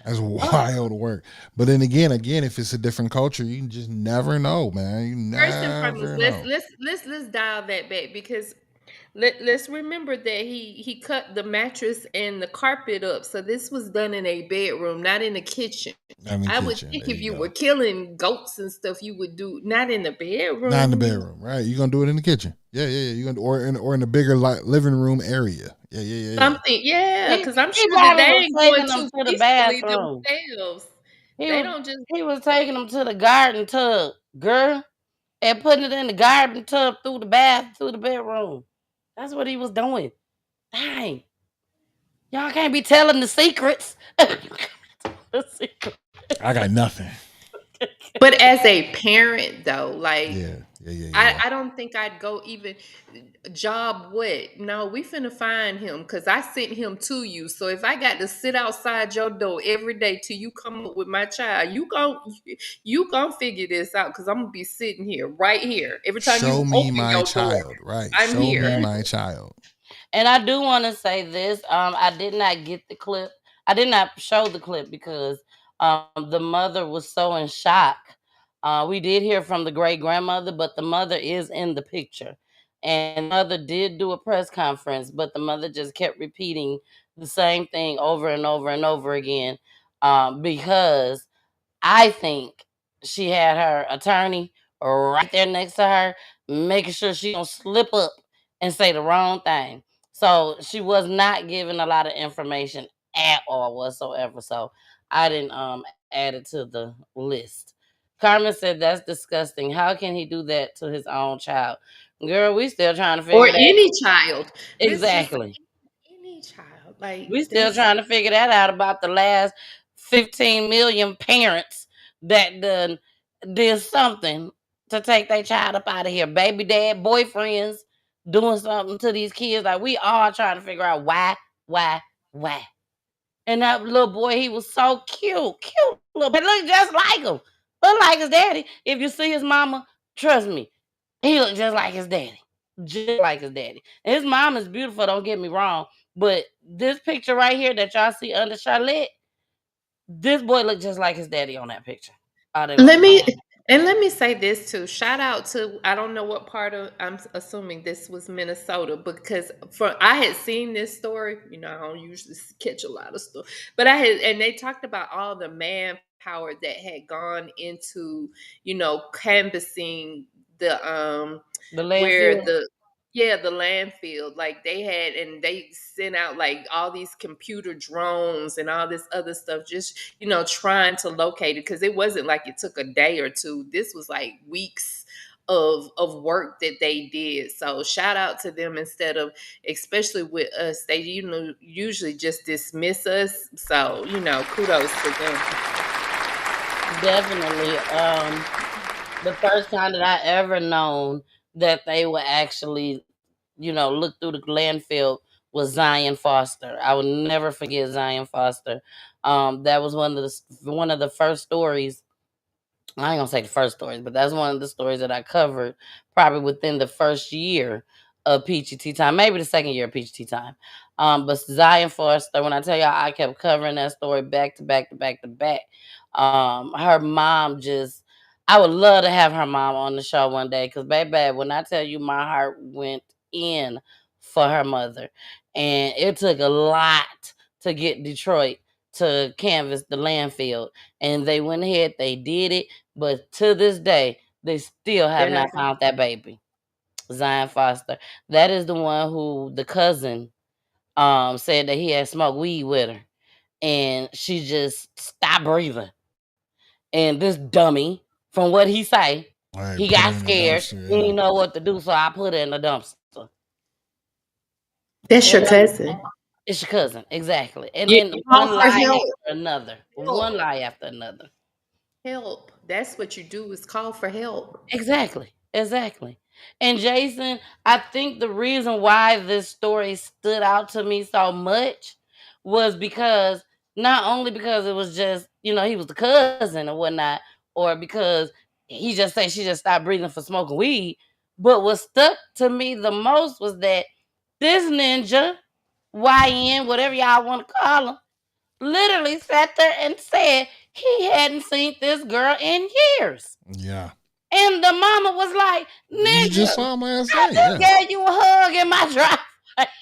That's wild work. But then again, if it's a different culture, you just never know, man. You first and foremost, never let's know. let's let's let's dial that back because let's remember that he cut the mattress and the carpet up. So this was done in a bedroom, not in the kitchen. Not in the I would kitchen. think There if you you were go. killing goats and stuff, you would do not in the Not in the bedroom. bedroom, right? You're gonna do it in the kitchen. Yeah. You gonna or in the bigger living room area. Yeah. Something, yeah, he, because I'm he sure that they probably was ain't going taking them too to the peacefully bathroom. themselves. He They was don't just he was taking them to the garden tub, girl, and putting it in the garden tub through the bedroom. That's what he was doing. Dang. Y'all can't be telling the secrets. The secret. I got nothing. But as a parent, though, like Yeah. I don't think I'd go even job what? No, we finna find him because I sent him to you. So if I got to sit outside your door every day till you come up with my child, you gon' figure this out because I'm gonna be sitting here right here. Every time Show you me open my your door, child, right? I'm Show me here. my child. And I do want to say this. I did not get the clip. I did not show the clip because the mother was so in shock. We did hear from the great grandmother, but the mother is in the picture. And mother did do a press conference, but the mother just kept repeating the same thing over and over and over again because I think she had her attorney right there next to her, making sure she don't slip up and say the wrong thing. So she was not giving a lot of information at all whatsoever. So I didn't add it to the list. Carmen said that's disgusting. How can he do that to his own child? Girl, we still trying to Or figure that. any child. Let's just say Exactly. any child. Like We still that's trying to figure that out about the last 15 million parents that did something to take their child up out of here. Baby dad, boyfriends doing something to these kids. Like we all trying to figure out why. And that little boy, he was so cute little boy. Look just like him. Look like his daddy. If you see his mama, trust me, he look just like his daddy. Just like his daddy. And his mom is beautiful, don't get me wrong. But this picture right here that y'all see under Charlotte, this boy looked just like his daddy on that picture. All day Let long. me let me say this too. Shout out to, I don't know what part of, I'm assuming this was Minnesota because for I had seen this story. I don't usually catch a lot of stuff, but I had, and they talked about all the manpower that had gone into canvassing the The where landfill. the landfill, like they had, and they sent out like all these computer drones and all this other stuff, just trying to locate it because it wasn't like it took a day or two. This was like weeks of work that they did. So shout out to them, instead of, especially with us, they usually just dismiss us. So, kudos to them. Definitely. The first time that I ever known that they would actually, look through the landfill was Zion Foster. I will never forget Zion Foster. That was one of the first stories. I ain't gonna say the first stories, but that's one of the stories that I covered probably within the first year of Peachy Tea Time, maybe the second year of Peachy Tea Time. But Zion Forster, when I tell y'all, I kept covering that story back to back to back to back. Her mom just, I would love to have her mom on the show one day, because baby, when I tell you, my heart went in for her mother, and it took a lot to get Detroit to canvass the landfill, and they went ahead, they did it, but to this day, they still have They're not not found that baby. Zion Foster. That is the one who the cousin said that he had smoked weed with her, and she just stopped breathing. And this dummy, from what he say, All right, he put got it in the scared. dumpster. He Yeah. didn't know what to do, so I put it in the dumpster. That's your And cousin. it's your cousin, exactly. And You then call one for lie help. after another. One lie after another. Help. That's what you do, is call for help. Exactly. Exactly. And Jason, I think the reason why this story stood out to me so much was because, not only because it was just, he was the cousin or whatnot, or because he just said she just stopped breathing for smoking weed, but what stuck to me the most was that this ninja, YN, whatever y'all want to call him, literally sat there and said he hadn't seen this girl in years. Yeah. And the mama was like, You just "Nigga, saw him last I night. just Yeah. gave you a hug in my driveway."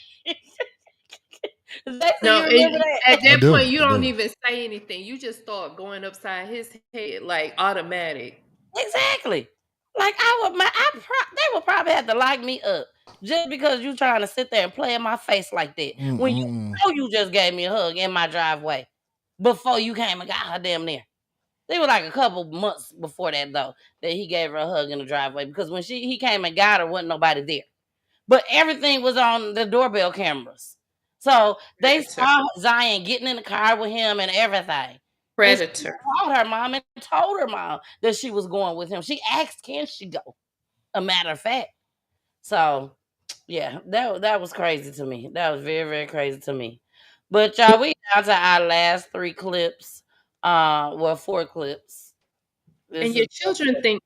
Jason, No, you and remember at that? I that do. point, you I don't do. even say anything. You just start going upside his head like automatic. Exactly. Like they would probably have to lock me up just because you trying to sit there and play in my face like that when you Mm-mm. know you just gave me a hug in my driveway before you came and got her damn near. They were like a couple months before that though that he gave her a hug in the driveway, because when he came and got her, wasn't nobody there. But everything was on the doorbell cameras. So they Predator. saw Zion getting in the car with him and everything. And she Predator. called her mom and told her mom that she was going with him. She asked, can she go? A matter of fact. So yeah, that was crazy to me. That was very, very crazy to me. But y'all, we down to our last three clips. Well, four clips. This And your is children think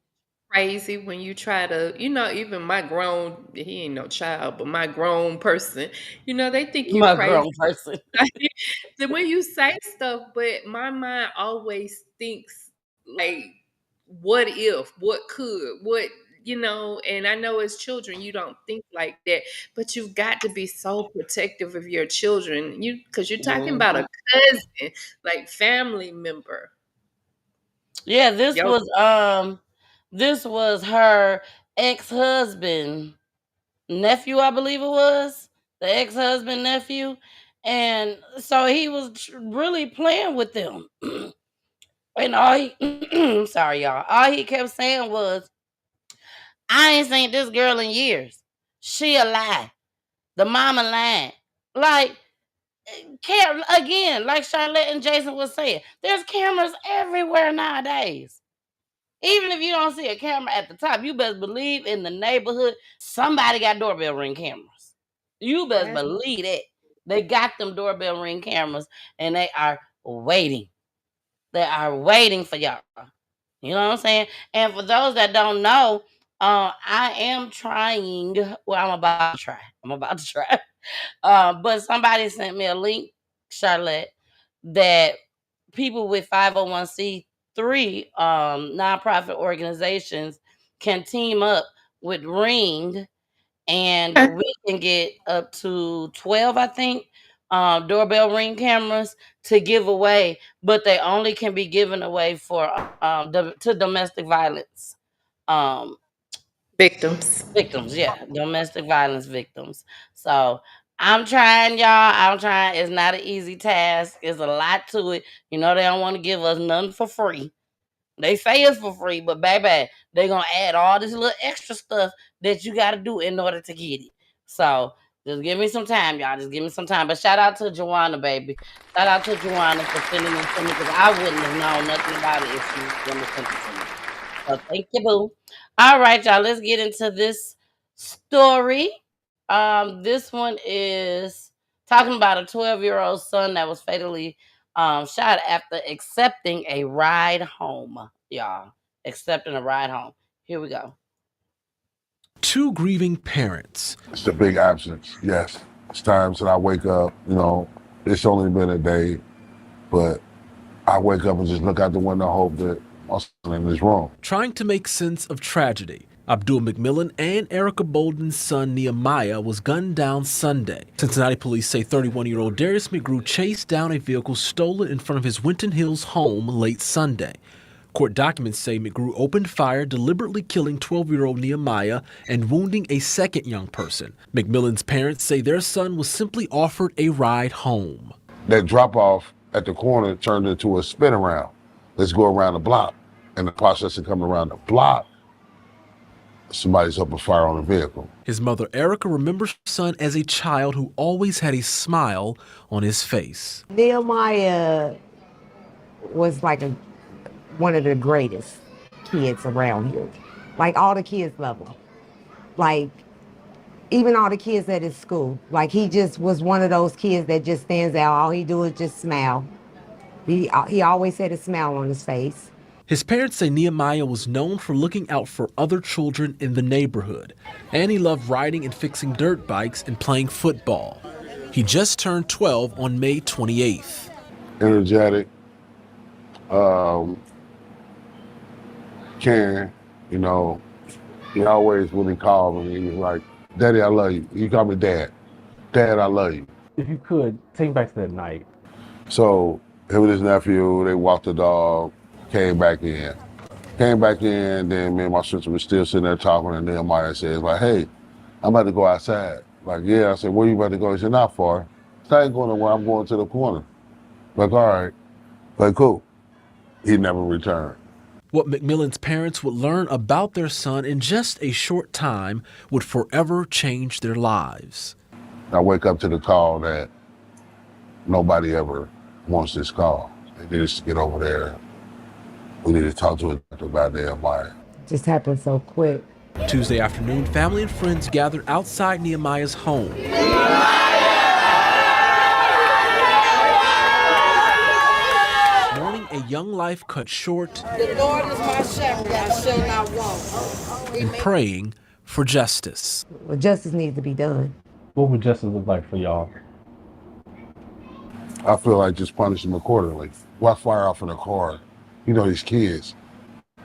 crazy when you try to, even my grown, he ain't no child, but my grown person, they think you my crazy. grown person. The way you say stuff, but my mind always thinks like, what if, what could, and I know as children you don't think like that, but you've got to be so protective of your children, because you're talking about Mhm. a cousin, like family member. Yeah, Yo, this was her ex-husband nephew, I believe it was. The ex-husband nephew. And so he was really playing with them. And all he I'm sorry, y'all. All he kept saying was, I ain't seen this girl in years. She a lie. The mama lying. Like, again, like Charlotte and Jason was saying, there's cameras everywhere nowadays. Even if you don't see a camera at the top, you best believe in the neighborhood, somebody got doorbell ring cameras. You best Yes. believe it. They got them doorbell ring cameras, and they are waiting. They are waiting for y'all. You know what I'm saying? And for those that don't know, I am trying. Well, I'm about to try. I'm about to try. But somebody sent me a link, Charlotte, that people with 501c3 nonprofit organizations can team up with Ring, and we can get up to 12, I think, doorbell Ring cameras to give away, but they only can be given away for to domestic violence um Victims. victims, yeah, domestic violence victims. So I'm trying, y'all. I'm trying. It's not an easy task. It's a lot to it. They don't want to give us nothing for free. They say it's for free, but baby, they're gonna add all this little extra stuff that you gotta do in order to get it. So just give me some time, y'all. Just give me some time. But shout out to Joanna, baby. Shout out to Joanna for sending it to me because I wouldn't have known nothing about it if she wouldn't have sent it to me. So thank you, boo. All right, y'all. Let's get into this story. This one is talking about a 12-year-old son that was fatally shot after accepting a ride home. Y'all, accepting a ride home. Here we go. Two grieving parents. It's a big absence, yes. It's times that I wake up, it's only been a day, but I wake up and just look out the window and hope that my son is wrong. Trying to make sense of tragedy. Abdul McMillan and Erica Bolden's son Nehemiah was gunned down Sunday. Cincinnati police say 31-year-old Darius McGrew chased down a vehicle stolen in front of his Winton Hills home late Sunday. Court documents say McGrew opened fire, deliberately killing 12-year-old Nehemiah and wounding a second young person. McMillan's parents say their son was simply offered a ride home. That drop-off at the corner turned into a spin around. Let's go around the block. In the process of coming around the block, somebody's opened fire on the vehicle. His mother, Erica, remembers her son as a child who always had a smile on his face. Nehemiah was like one of the greatest kids around here. Like, all the kids love him. Like, even all the kids at his school. Like, he just was one of those kids that just stands out. All he do is just smile. He always had a smile on his face. His parents say Nehemiah was known for looking out for other children in the neighborhood, and he loved riding and fixing dirt bikes and playing football. He just turned 12 on May 28th. Energetic, caring, he always, when he called me, he was like, "Daddy, I love you." He called me Dad. "Dad, I love you." If you could, take me back to that night. So him and his nephew, they walked the dog, came back in, then me and my sister was still sitting there talking, and Nehemiah said, "Hey, I'm about to go outside." "Yeah." I said, "Where you about to go?" He said, "Not far." "I ain't going nowhere, I'm going to the corner." "All right." Cool. He never returned. What McMillan's parents would learn about their son in just a short time would forever change their lives. I wake up to the call that nobody ever wants this call. They need us to get over there. We need to talk to a doctor about Nehemiah. Just happened so quick. Tuesday afternoon, family and friends gathered outside Nehemiah's home. This morning, a young life cut short. The Lord is my shepherd, I shall not want. And praying for justice. Well, justice needs to be done. What would justice look like for y'all? I feel like just punish them accordingly. Why fire off in a car? These kids.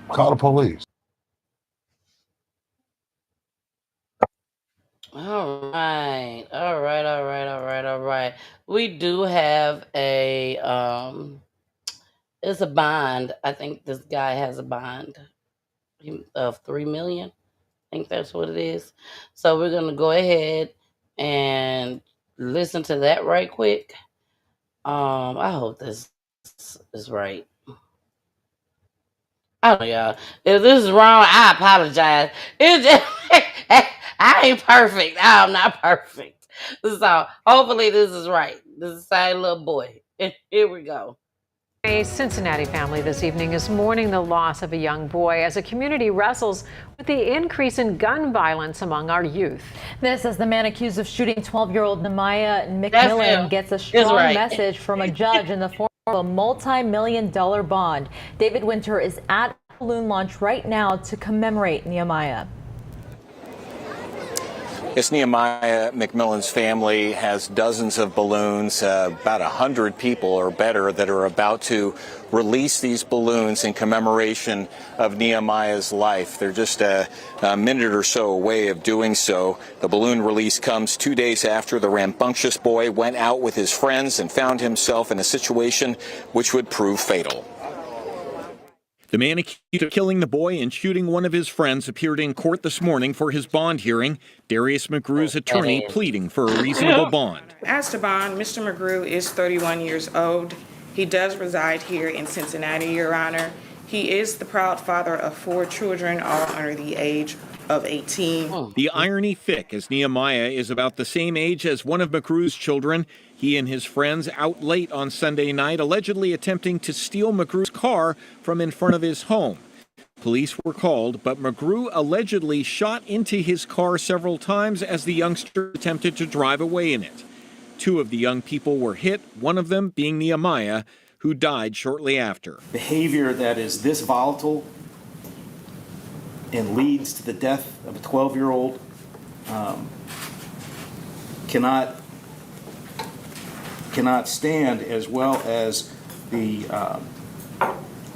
Call the police. All right. We do have a it's a bond. I think this guy has a bond of $3 million. I think that's what it is. So we're gonna go ahead and listen to that right quick. I hope this is right. I don't know, y'all. If this is wrong, I apologize. It's just, I ain't perfect. I'm not perfect. So hopefully this is right. This is a little boy. Here we go. A Cincinnati family this evening is mourning the loss of a young boy as a community wrestles with the increase in gun violence among our youth. This as the man accused of shooting 12-year-old Nehemiah McMillan gets a strong message from a judge in the form of a multi-million-dollar bond. David Winter is at a balloon launch right now to commemorate Nehemiah. Yes, Nehemiah McMillan's family has dozens of balloons, about 100 people or better that are about to release these balloons in commemoration of Nehemiah's life. They're just a minute or so away of doing so. The balloon release comes 2 days after the rambunctious boy went out with his friends and found himself in a situation which would prove fatal. The man accused of killing the boy and shooting one of his friends appeared in court this morning for his bond hearing. Darius McGrew's attorney pleading for a reasonable bond. As to bond, Mr. McGrew is 31 years old. He does reside here in Cincinnati, Your Honor. He is the proud father of 4 children, all under the age of 18. The irony thick, as Nehemiah is about the same age as one of McGrew's children. He and his friends out late on Sunday night, allegedly attempting to steal McGrew's car from in front of his home. Police were called, but McGrew allegedly shot into his car several times as the youngster attempted to drive away in it. 2 of the young people were hit, one of them being Nehemiah, who died shortly after. Behavior that is this volatile and leads to the death of a 12-year-old cannot stand, as well as the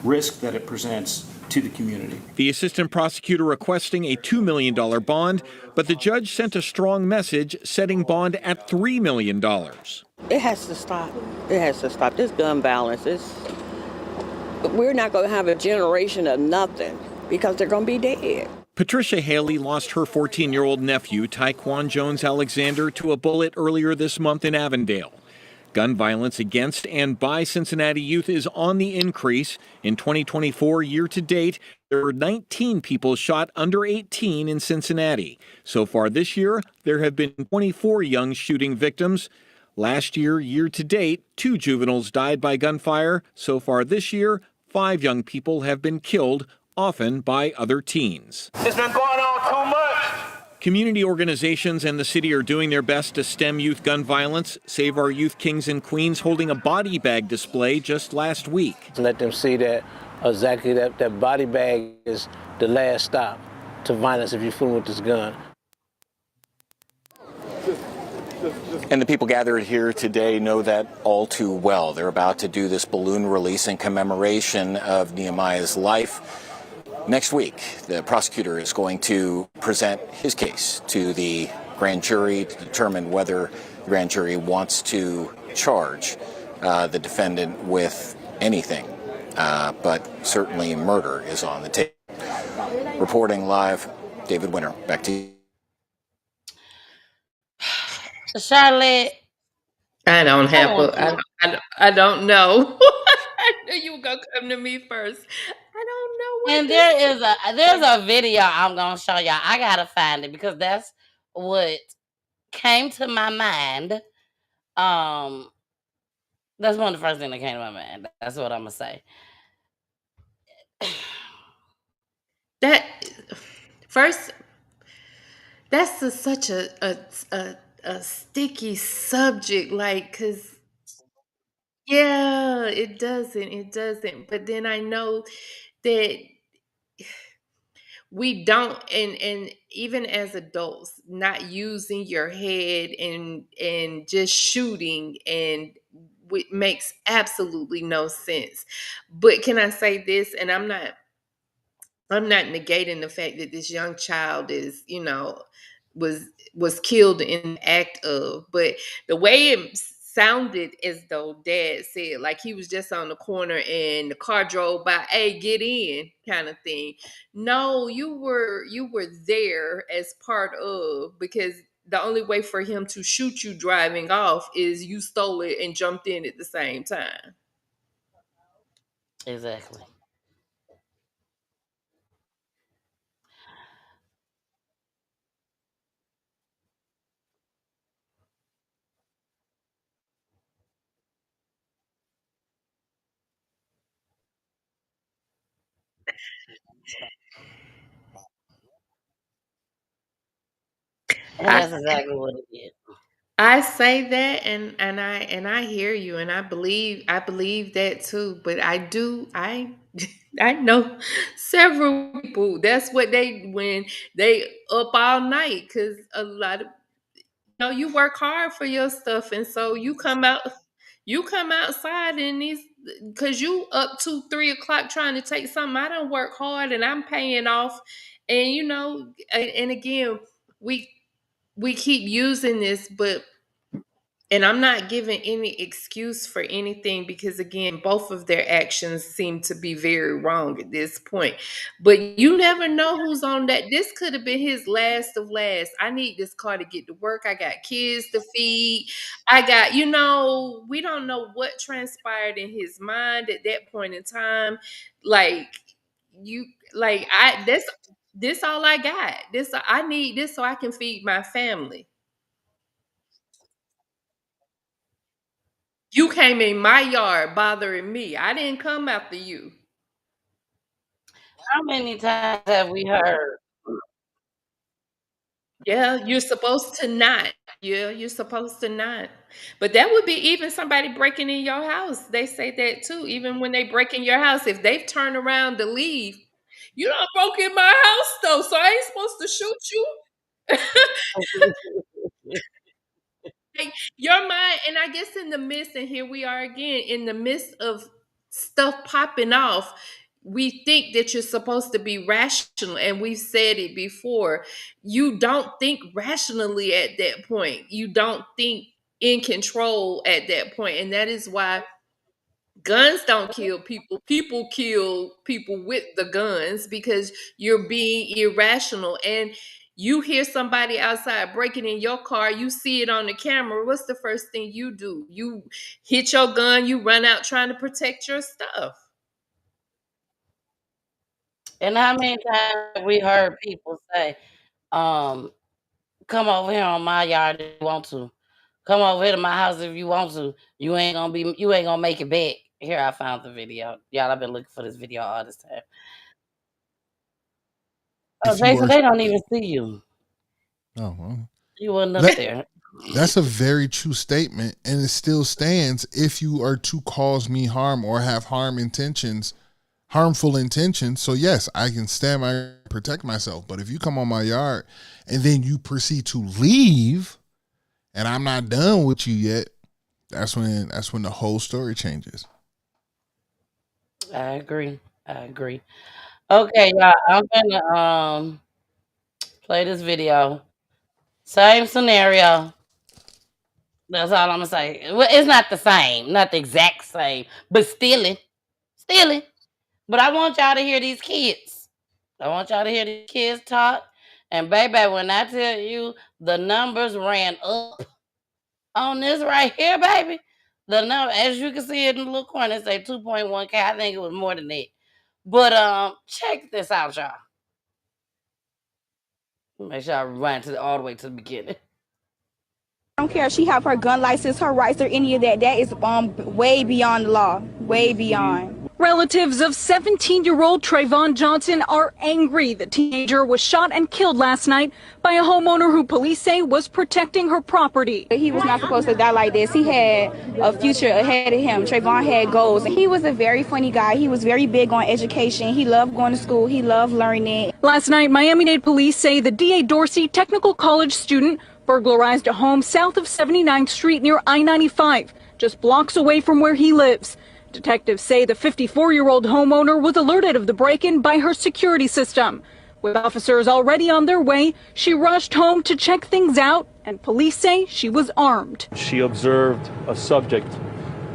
risk that it presents to the community. The assistant prosecutor requesting a $2 million bond, but the judge sent a strong message setting bond at $3 million. It has to stop. It has to stop. This gun violence we're not going to have a generation of nothing because they're going to be dead. Patricia Haley lost her 14-year-old nephew, Tyquan Jones Alexander, to a bullet earlier this month in Avondale. Gun violence against and by Cincinnati youth is on the increase. In 2024, year to date, there were 19 people shot under 18 in Cincinnati. So far this year, there have been 24 young shooting victims. Last year, year to date, 2 juveniles died by gunfire. So far this year, 5 young people have been killed, often by other teens. It's been going on too much. Community organizations and the city are doing their best to stem youth gun violence. Save Our Youth Kings and Queens holding a body bag display just last week. Let them see that exactly that body bag is the last stop to violence if you're fooling with this gun. And the people gathered here today know that all too well. They're about to do this balloon release in commemoration of Nehemiah's life. Next week, the prosecutor is going to present his case to the grand jury to determine whether the grand jury wants to charge the defendant with anything. But certainly murder is on the table. Reporting live, David Winter, back to you. Charlotte, I don't have I don't know. I knew you were gonna come to me first. I don't know what and there's a video I'm gonna show y'all. I gotta find it because that's what came to my mind. That's one of the first things that came to my mind. That's what I'm gonna say. that first that's such a sticky subject, like, because yeah, it doesn't, but then I know that we don't, and even as adults, not using your head and just shooting, and makes absolutely no sense. But can I say this, and I'm not negating the fact that this young child is, was killed in the act of, but the way it sounded as though dad said, like he was just on the corner and the car drove by, hey, get in, kind of thing. No, you were there as part of, because the only way for him to shoot you driving off is you stole it and jumped in at the same time. Exactly. And that's exactly what it is. I say that, and I hear you, and I believe that too. But I know several people. That's what when they up all night, because a lot of, you work hard for your stuff, and so you come outside and these, because you up 2-3 o'clock trying to take something. I don't work hard and I'm paying off, and and again, we keep using this, and I'm not giving any excuse for anything, because again, both of their actions seem to be very wrong at this point. But you never know who's on that. This could have been his last of last. I need this car to get to work. I got kids to feed. I got, we don't know what transpired in his mind at that point in time. Like, you like I this all I got. This I need this so I can feed my family. You came in my yard bothering me. I didn't come after you. How many times have we heard? Yeah, you're supposed to not. Yeah, you're supposed to not. But that would be even somebody breaking in your house. They say that too. Even when they break in your house, if they've turned around to leave, you don't broke in my house though, so I ain't supposed to shoot you. Like your mind, and I guess in the midst, and here we are again, in the midst of stuff popping off, we think that you're supposed to be rational, and we've said it before. You don't think rationally at that point. You don't think in control at that point, and that is why guns don't kill people. People kill people with the guns because you're being irrational. And you hear somebody outside breaking in your car, you see it on the camera. What's the first thing you do? You hit your gun, you run out trying to protect your stuff. And how many times have we heard people say, um, come over here on my yard if you want to. Come over here to my house if you want to. You ain't gonna make it back. Here I found the video. Y'all, I've been looking for this video all this time. Oh, If you Jason, are, they don't even see you. oh, well, You wasn't up that there. that's a very true statement, and it still stands. If you are to cause me harm or have harmful intentions, so yes, I can stand my protect myself. But if you come on my yard and then you proceed to leave, and I'm not done with you yet, that's when the whole story changes. I agree. I agree. Okay, y'all. I'm gonna play this video. Same scenario. That's all I'm gonna say. Well, it's not the same, not the exact same, but stealing. But I want y'all to hear these kids. I want y'all to hear these kids talk. And baby, when I tell you the numbers ran up on this right here, baby, the number, as you can see in the little corner, it say 2.1K. I think it was more than that. But check this out, y'all. Make sure I rewind all the way to the beginning. I don't care if she have her gun license, her rights, or any of that. That is way beyond the law. Way beyond. Relatives of 17-year-old Trayvon Johnson are angry the teenager was shot and killed last night by a homeowner who police say was protecting her property. He was not supposed to die like this. He had a future ahead of him. Trayvon had goals. He was a very funny guy. He was very big on education. He loved going to school. He loved learning. Last night, Miami-Dade police say the D.A. Dorsey Technical College student burglarized a home south of 79th Street near I-95, just blocks away from where he lives. Detectives say the 54-year-old homeowner was alerted of the break-in by her security system. With officers already on their way, she rushed home to check things out, and police say she was armed. She observed a subject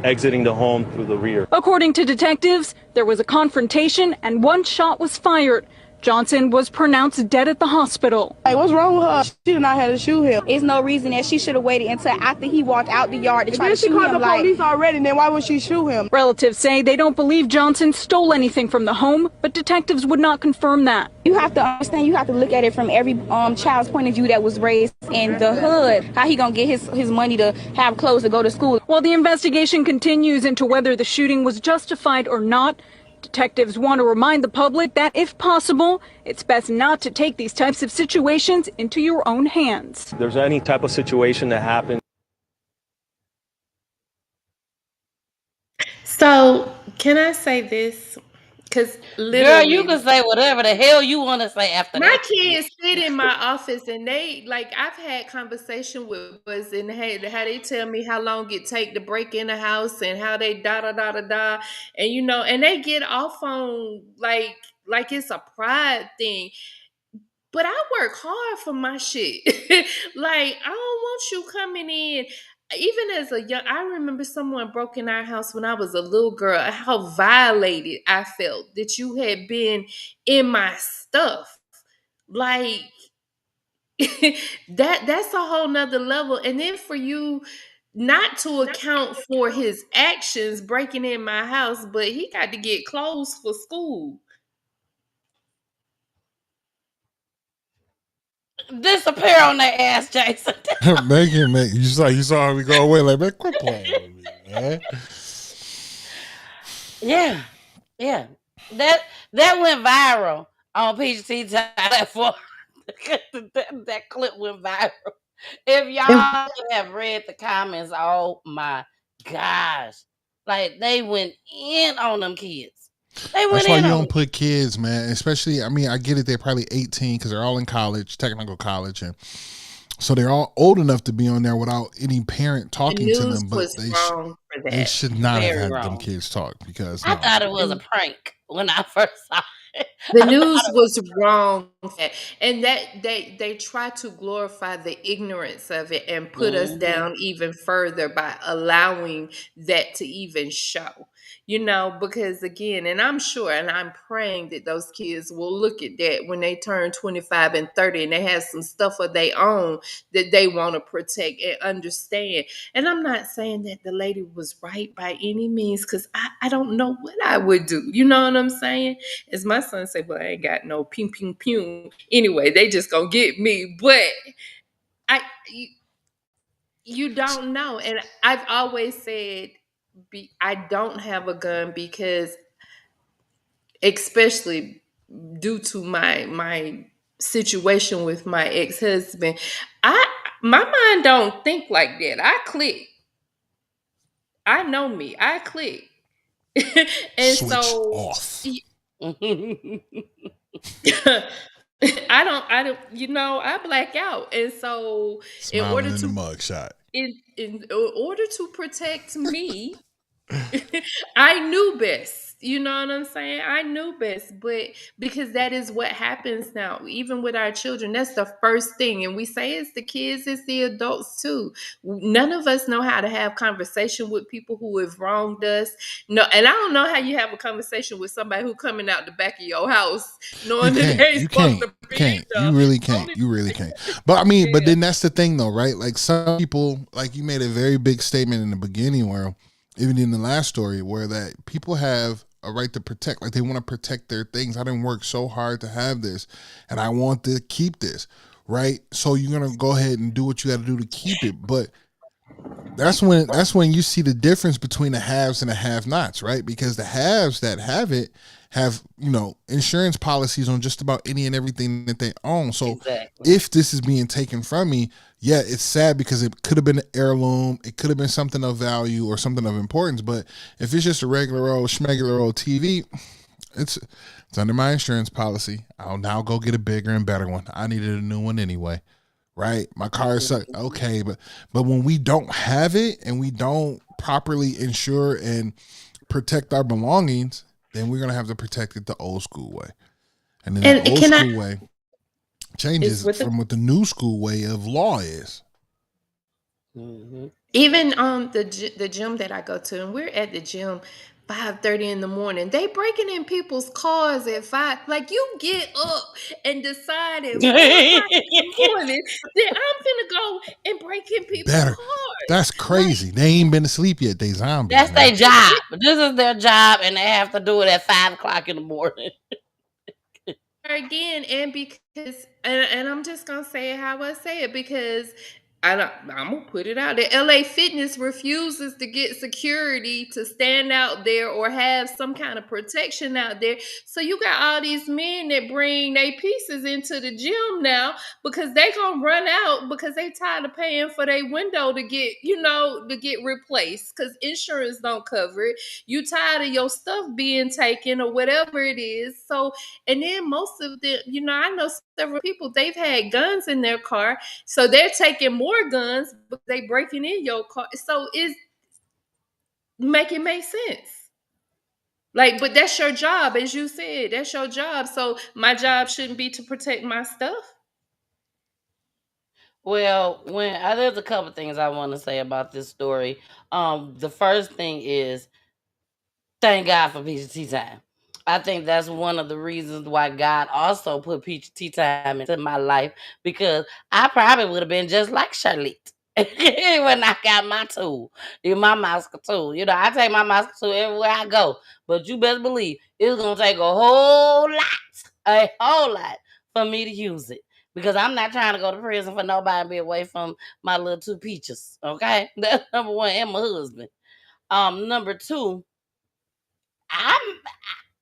exiting the home through the rear. According to detectives, there was a confrontation and one shot was fired. Johnson was pronounced dead at the hospital. Hey, what's wrong with her? She did not have to shoot him. There's no reason that she should have waited until after he walked out the yard to try to shoot him. If she called the police already, then why would she shoot him? Relatives say they don't believe Johnson stole anything from the home, but detectives would not confirm that. You have to understand, you have to look at it from every child's point of view that was raised in the hood. How he gonna get his money to have clothes to go to school? While the investigation continues into whether the shooting was justified or not, detectives want to remind the public that, if possible, it's best not to take these types of situations into your own hands. If there's any type of situation that happens. So, can I say this? Because Girl, you literally, can say whatever the hell you want to say after my that. kids sit in my office and they like I've had conversation with boys and how they tell me how long it take to break in a house and how they da da da da da, and and they get off on like it's a pride thing. But I work hard for my shit. Like I don't want you coming in. Even as a young, I remember someone broke in our house when I was a little girl. How violated I felt that you had been in my stuff. Like that's a whole nother level. And then for you not to account for his actions breaking in my house, but he got to get clothes for school. disappear on their ass, Jason. Megan, you saw me go away like, man, quit playing with me, man. Yeah, yeah. That went viral on Peachy platform. that clip went viral. If y'all have read the comments, oh my gosh. Like they went in on them kids. They went That's why in you on don't them. put kids, man. Especially, I mean, I get it. They're probably 18 because they're all in college, technical college, and so they're all old enough to be on there without any parent The talking to news them. But was wrong for they that. should not have Very had them wrong. kids talk because I no. thought it was a prank when I first saw it. The I thought news it was wrong, and that they try to glorify the ignorance of it and put us was. down even further by allowing that to even show. Because again, and I'm sure and I'm praying that those kids will look at that when they turn 25 and 30 and they have some stuff of their own that they want to protect and understand. And I'm not saying that the lady was right by any means, because I don't know what I would do. You know what I'm saying? As my son say, well, I ain't got no pew pew pew. Anyway, they just gonna get me. But I you don't know. And I've always said I don't have a gun because, especially due to my situation with my ex-husband, my mind don't think like that. I click. I know me. I click. And Switch so off. I black out. And so in Smiling order in the to mugshot. in order to protect me, I knew best. You know what I'm saying? I knew best, but because that is what happens now, even with our children, that's the first thing. And we say it's the kids, it's the adults too. None of us know how to have conversation with people who have wronged us. No, and I don't know how you have a conversation with somebody who coming out the back of your house You knowing that can't. they You supposed can't. to You be can't. there. You really can't. You really can't. But I mean, but then that's the thing though, right? Like some people, like you made a very big statement in the beginning where even in the last story where that people have a right to protect, like they want to protect their things. I didn't work so hard to have this and I want to keep this, right? So you're going to go ahead and do what you got to do to keep it. But that's when you see the difference between the haves and the have-nots, right? Because the haves that have it have, insurance policies on just about any and everything that they own. So Exactly. if this is being taken from me, yeah, it's sad because it could have been an heirloom, it could have been something of value or something of importance. But if it's just a regular old schmegular old TV, it's under my insurance policy. I'll now go get a bigger and better one. I needed a new one anyway. Right? My car sucks. Okay, but when we don't have it and we don't properly insure and protect our belongings, then we're gonna have to protect it the old school way. And then that And old can I school way is changes with the from what the new school way of law is. even the gym that I go to, and we're at the gym 5:30 in the morning. They breaking in people's cars at 5. Like, you get up and decide at 4 o'clock in the morning that I'm gonna go and break in people's Better. cars. That's crazy. They ain't been asleep yet. They zombies, That's their man. job. This is their job, and they have to do it at 5 o'clock in the morning. Again, and because and I'm just gonna say it how I say it, because I'm gonna put it out there. LA Fitness refuses to get security to stand out there or have some kind of protection out there. So you got all these men that bring their pieces into the gym now because they gonna run out because they tired of paying for their window to get replaced because insurance don't cover it. You tired of your stuff being taken or whatever it is. So, and then most of the, I know several people, they've had guns in their car. So they're taking more guns, but they breaking in your car. So make sense. Like, but that's your job, as you said. That's your job. So my job shouldn't be to protect my stuff. Well, there's a couple things I want to say about this story. The first thing is thank God for Peachy Time. I think that's one of the reasons why God also put Peachy Time into my life, because I probably would have been just like Charlotte when I got my tool, my master tool. I take my master tool everywhere I go, but you best believe it's gonna take a whole lot for me to use it, because I'm not trying to go to prison for nobody and be away from my little two peaches. Okay, that's number one, and my husband. Number two, I'm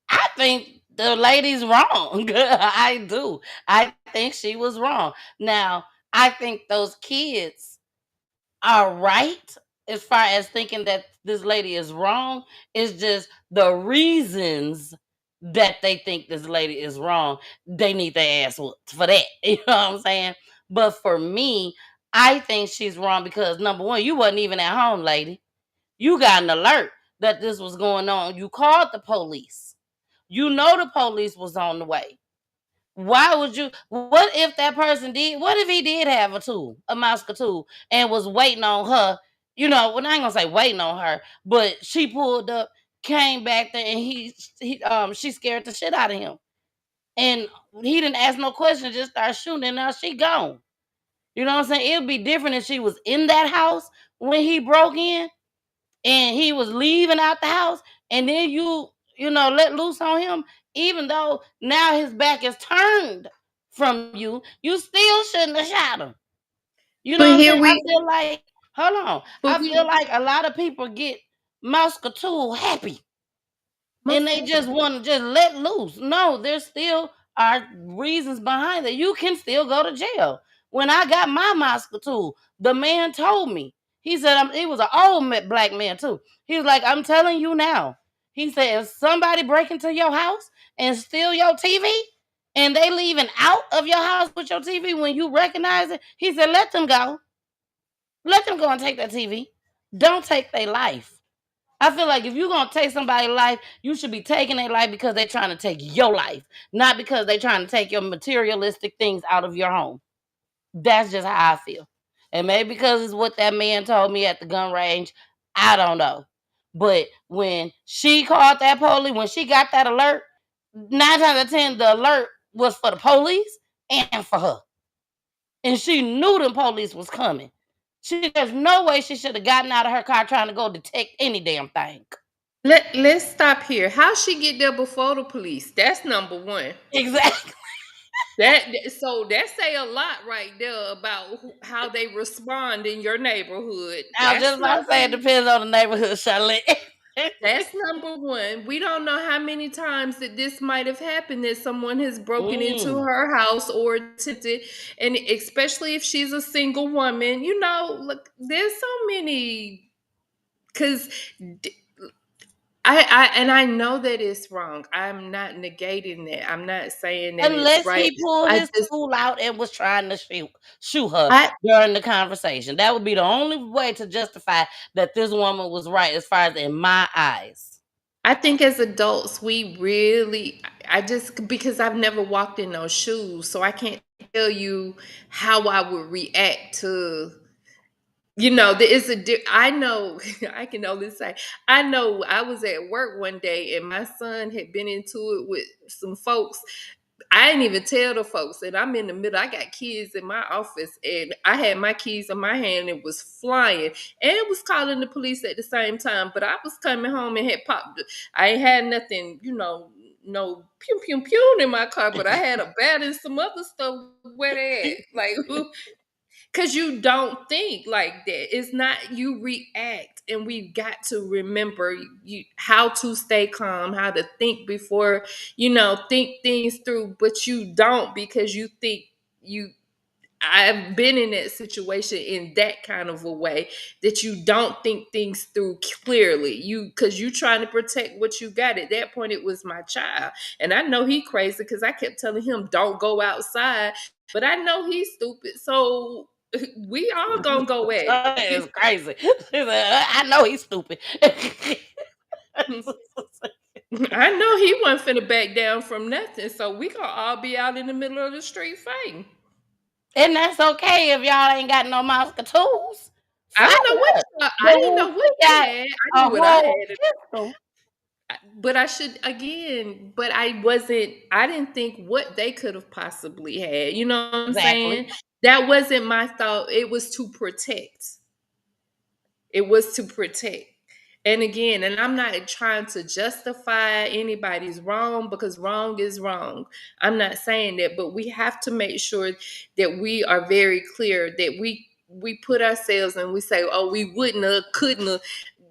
I think the lady's wrong. I do. I think she was wrong. Now, I think those kids are right as far as thinking that this lady is wrong. It's just the reasons that they think this lady is wrong. They need their ass whooped for that. You know what I'm saying? But for me, I think she's wrong because number one, you wasn't even at home, lady. You got an alert that this was going on. You called the police. You know the police was on the way. Why would you? What if that person did? What if he did have a tool, a Moscow tool, and was waiting on her? You know, well, I ain't gonna say waiting on her, but she pulled up, came back there, and she scared the shit out of him, and he didn't ask no questions, just start shooting, and now she gone. You know what I'm saying? It'd be different if she was in that house when he broke in, and he was leaving out the house, and then you let loose on him, even though now his back is turned from you, you still shouldn't have shot him. You know But what I'm here saying? I we, feel like, hold on, but I we, feel like a lot of people get muscatul happy and most they just want to just let loose. No, there still are reasons behind it. You can still go to jail. When I got my Moscow tool, the man told me. He said, he was an old black man too. He was like, I'm telling you now. He said, if somebody break into your house and steal your TV and they leaving out of your house with your TV when you recognize it, he said, let them go. Let them go and take that TV. Don't take their life. I feel like if you're gonna take somebody's life, you should be taking their life because they're trying to take your life, not because they're trying to take your materialistic things out of your home. That's just how I feel. And maybe because it's what that man told me at the gun range, I don't know. But when she called that police, when she got that alert, 9 times out of 10, the alert was for the police and for her. And she knew the police was coming. There's no way she should have gotten out of her car trying to go detect any damn thing. let's stop here. How she get there before the police? That's number one. Exactly. So that say a lot right there about how they respond in your neighborhood. I was just about to say it depends on the neighborhood, Charlotte. That's number one. We don't know how many times that this might have happened that someone has broken into Mm. her house or attempted, and especially if she's a single woman. Look, there's so many. Because I know that it's wrong. I'm not negating that. I'm not saying that it's Unless right. he pulled I his just tool out and was trying to shoot her I during the conversation. That would be the only way to justify that this woman was right, as far as in my eyes. I think as adults, we really, I just, because I've never walked in those shoes, so I can't tell you how I would react to, there is I know, I can only say, I know I was at work one day and my son had been into it with some folks. I didn't even tell the folks, and I'm in the middle. I got kids in my office, and I had my keys in my hand. And it was flying, and it was calling the police at the same time. But I was coming home and had popped. I ain't had nothing, no pew pew pew in my car, but I had a bat and some other stuff. Where they at? Like, because you don't think like that. It's not, you react, and we've got to remember how to stay calm, how to think before, think things through, but you don't, because you think you I've been in that situation in that kind of a way, that you don't think things through clearly. Because you trying to protect what you got. At that point, it was my child, and I know he crazy because I kept telling him don't go outside, but I know he's stupid, so we all gonna go at It's it. crazy. She said, I know he's stupid. I know he wasn't finna back down from nothing, so we gonna all be out in the middle of the street fighting. And that's okay if y'all ain't got no Moscow tools. I Fight don't know what us. I But didn't when know what she they got had. I a knew what I whole had. pistol, But I should, again, but I didn't think what they could have possibly had. You know what I'm exactly. saying? That wasn't my thought. It was to protect. It was to protect. And again, and I'm not trying to justify anybody's wrong, because wrong is wrong. I'm not saying that, but we have to make sure that we are very clear that we put ourselves and we say, oh, we wouldn't have, couldn't have.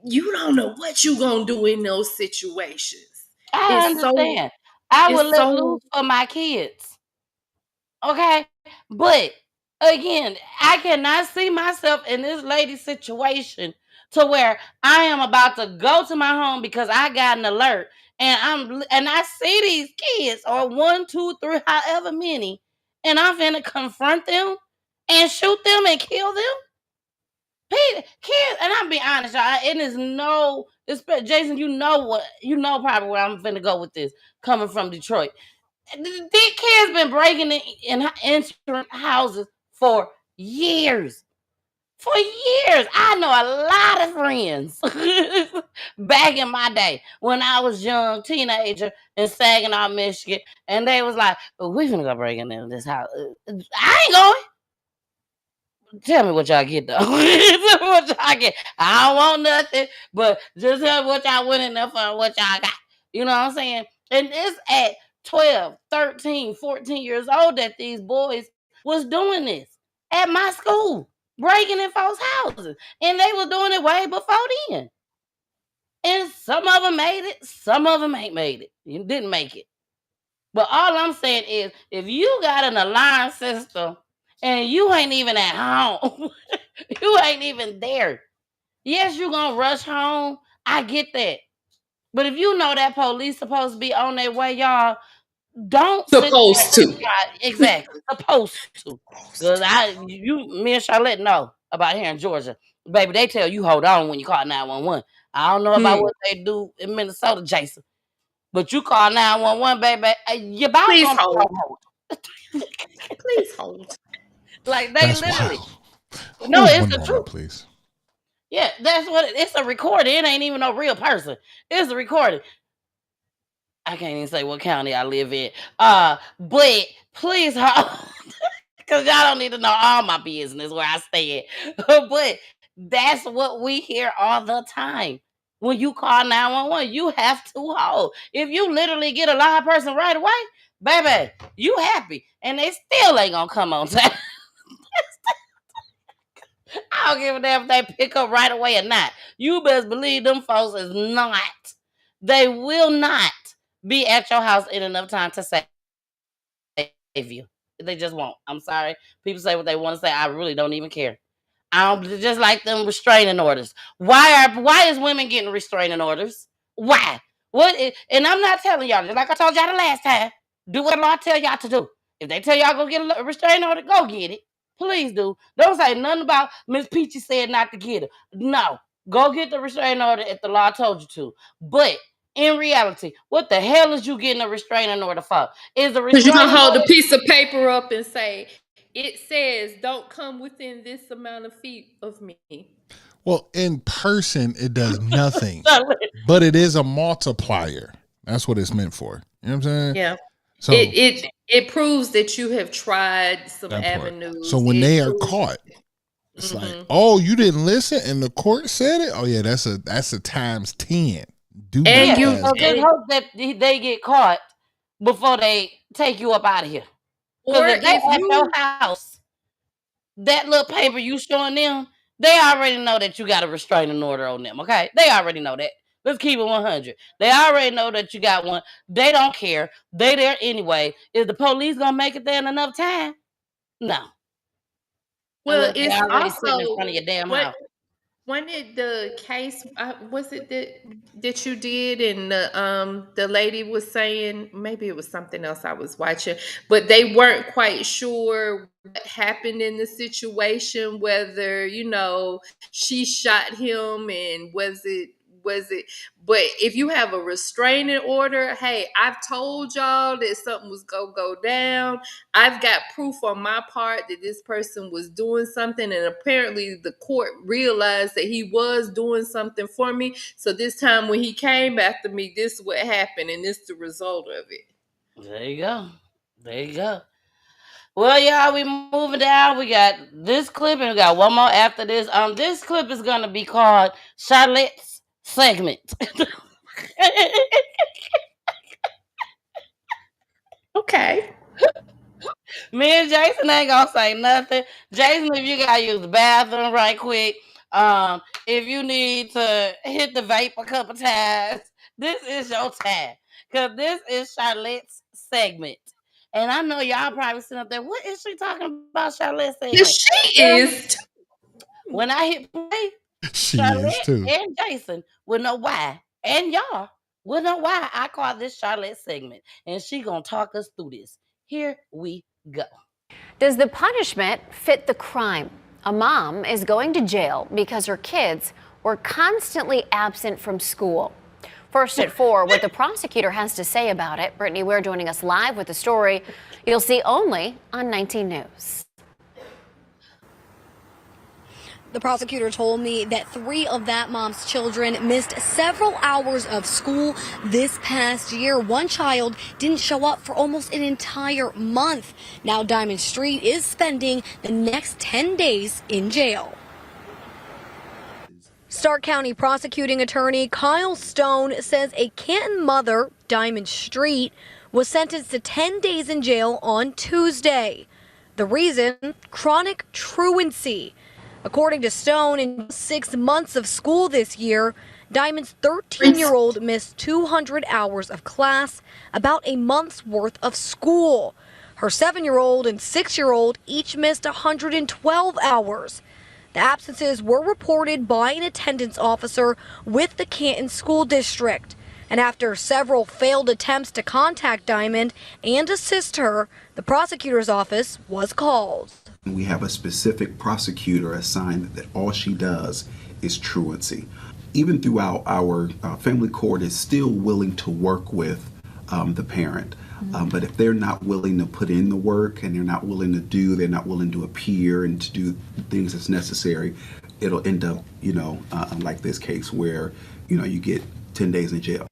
You don't know what you gonna do in those situations. I It's so understand. I would it's let so loose for my kids. Okay. But again, I cannot see myself in this lady's situation to where I am about to go to my home because I got an alert and I see these kids or one, two, three, however many, and I'm finna confront them and shoot them and kill them. Kids, and I'll be honest, y'all, it is no, Jason, you know probably where I'm finna go with this, coming from Detroit. These kids been breaking in entering houses for years. For years. I know a lot of friends back in my day when I was young, teenager in Saginaw, Michigan, and they was like, oh, we finna go break in this house. I ain't going. Tell me what y'all get though. Tell me what y'all get. I don't want nothing, but just tell me what y'all went in there for and what y'all got. You know what I'm saying? And it's at 12, 13, 14 years old that these boys was doing this at my school, breaking in folks' houses. And they was doing it way before then. And some of them made it, some of them ain't made it. You didn't make it. But all I'm saying is, if you got an alarm system and you ain't even at home, you ain't even there. Yes, you gonna rush home. I get that. But if you know that police supposed to be on their way, y'all, don't sit there supposed and to. try. Exactly, supposed to. Cause me and Charlotte know about here in Georgia, baby. They tell you hold on when you call 911. I don't know about what they do in Minnesota, Jason, but you call 911, baby. Your about Please gonna be on hold. hold. Please hold. Like they That's literally. wild. No, Hold it's one the moment, truth. please. Yeah, that's what it's a recording. It ain't even no real person. It's a recording. I can't even say what county I live in. But please hold because y'all don't need to know all my business where I stay at. But that's what we hear all the time. When you call 911, you have to hold. If you literally get a live person right away, baby, you happy. And they still ain't gonna come on time. I don't give a damn if they pick up right away or not. You best believe them folks is not. They will not be at your house in enough time to save you. They just won't. I'm sorry. People say what they want to say. I really don't even care. I don't just like them restraining orders. Why is women getting restraining orders? Why? And I'm not telling y'all, just like I told y'all the last time, do what the law tell y'all to do. If they tell y'all go get a restraining order, go get it. Please do. Don't say nothing about Miss Peachy said not to get it. No. Go get the restraining order if the law told you to. But in reality, what the hell is you getting a restraining order for? Is the Because you're restraining gonna hold a order piece of paper up and say, it says don't come within this amount of feet of me. Well, in person, it does nothing, but it is a multiplier. That's what it's meant for. You know what I'm saying? Yeah. So It proves that you have tried some that part. avenues. So when It they are proves, caught, it's like, oh, you didn't listen, and the court said it. Oh yeah, that's a times 10. Do and not yeah, you pass so go. just hope that they get caught before they take you up out of here. Because or if they if at your you house, that little paper you showing them, they already know that you got a restraining order on them. Okay, they already know that. Let's keep it 100. They already know that you got one. They don't care. They there anyway. Is the police gonna make it there in enough time? No, well, unless they it's already sitting in also front of your damn what house. when it the case was it that you did and the lady was saying, maybe it was something else I was watching, but they weren't quite sure what happened in the situation, whether she shot him, and was it but if you have a restraining order, hey, I've told y'all that something was gonna go down. I've got proof on my part that this person was doing something, and apparently the court realized that he was doing something for me. So this time when he came after me, this is what happened, and this is the result of it. There you go. There you go. Well, y'all, we moving down. We got this clip and we got one more after this. This clip is gonna be called Charlotte's segment. Okay. Me and Jason ain't gonna say nothing. Jason, if you gotta use the bathroom right quick, if you need to hit the vape a couple times, this is your time. Cause this is Charlotte's segment. And I know y'all probably sitting up there, what is she talking about, Charlotte's Yes, segment? she is. When I hit play, She is Charlotte too. and Jason will know why. And y'all will know why I call this Charlotte segment. And she gonna talk us through this. Here we go. Does the punishment fit the crime? A mom is going to jail because her kids were constantly absent from school. First at 4, what the prosecutor has to say about it. Brittany Ware joining us live with the story you'll see only on 19 News. The prosecutor told me that 3 of that mom's children missed several hours of school this past year. One child didn't show up for almost an entire month. Now Diamond Street is spending the next 10 days in jail. Stark County prosecuting attorney Kyle Stone says a Canton mother, Diamond Street, was sentenced to 10 days in jail on Tuesday. The reason? Chronic truancy. According to Stone, in 6 months of school this year, Diamond's 13-year-old missed 200 hours of class, about a month's worth of school. Her 7-year-old and 6-year-old each missed 112 hours. The absences were reported by an attendance officer with the Canton School District. And after several failed attempts to contact Diamond and assist her, the prosecutor's office was called. We have a specific prosecutor assigned that all she does is truancy. Even throughout our family court is still willing to work with the parent. But if they're not willing to put in the work and they're not willing to appear and to do things that's necessary, it'll end up, like this case where, you get 10 days in jail.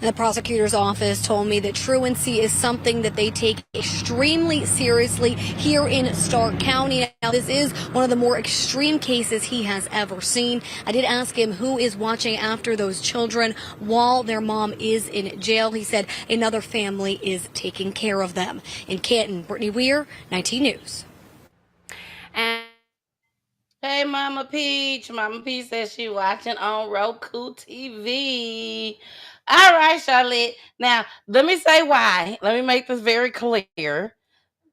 The prosecutor's office told me that truancy is something that they take extremely seriously here in Stark County. Now, this is one of the more extreme cases he has ever seen. I did ask him who is watching after those children while their mom is in jail. He said another family is taking care of them. In Canton, Brittany Weir, 19 News. Hey, Mama Peach. Mama Peach says she watching on Roku TV. All right, Charlotte. Now, let me say why. Let me make this very clear.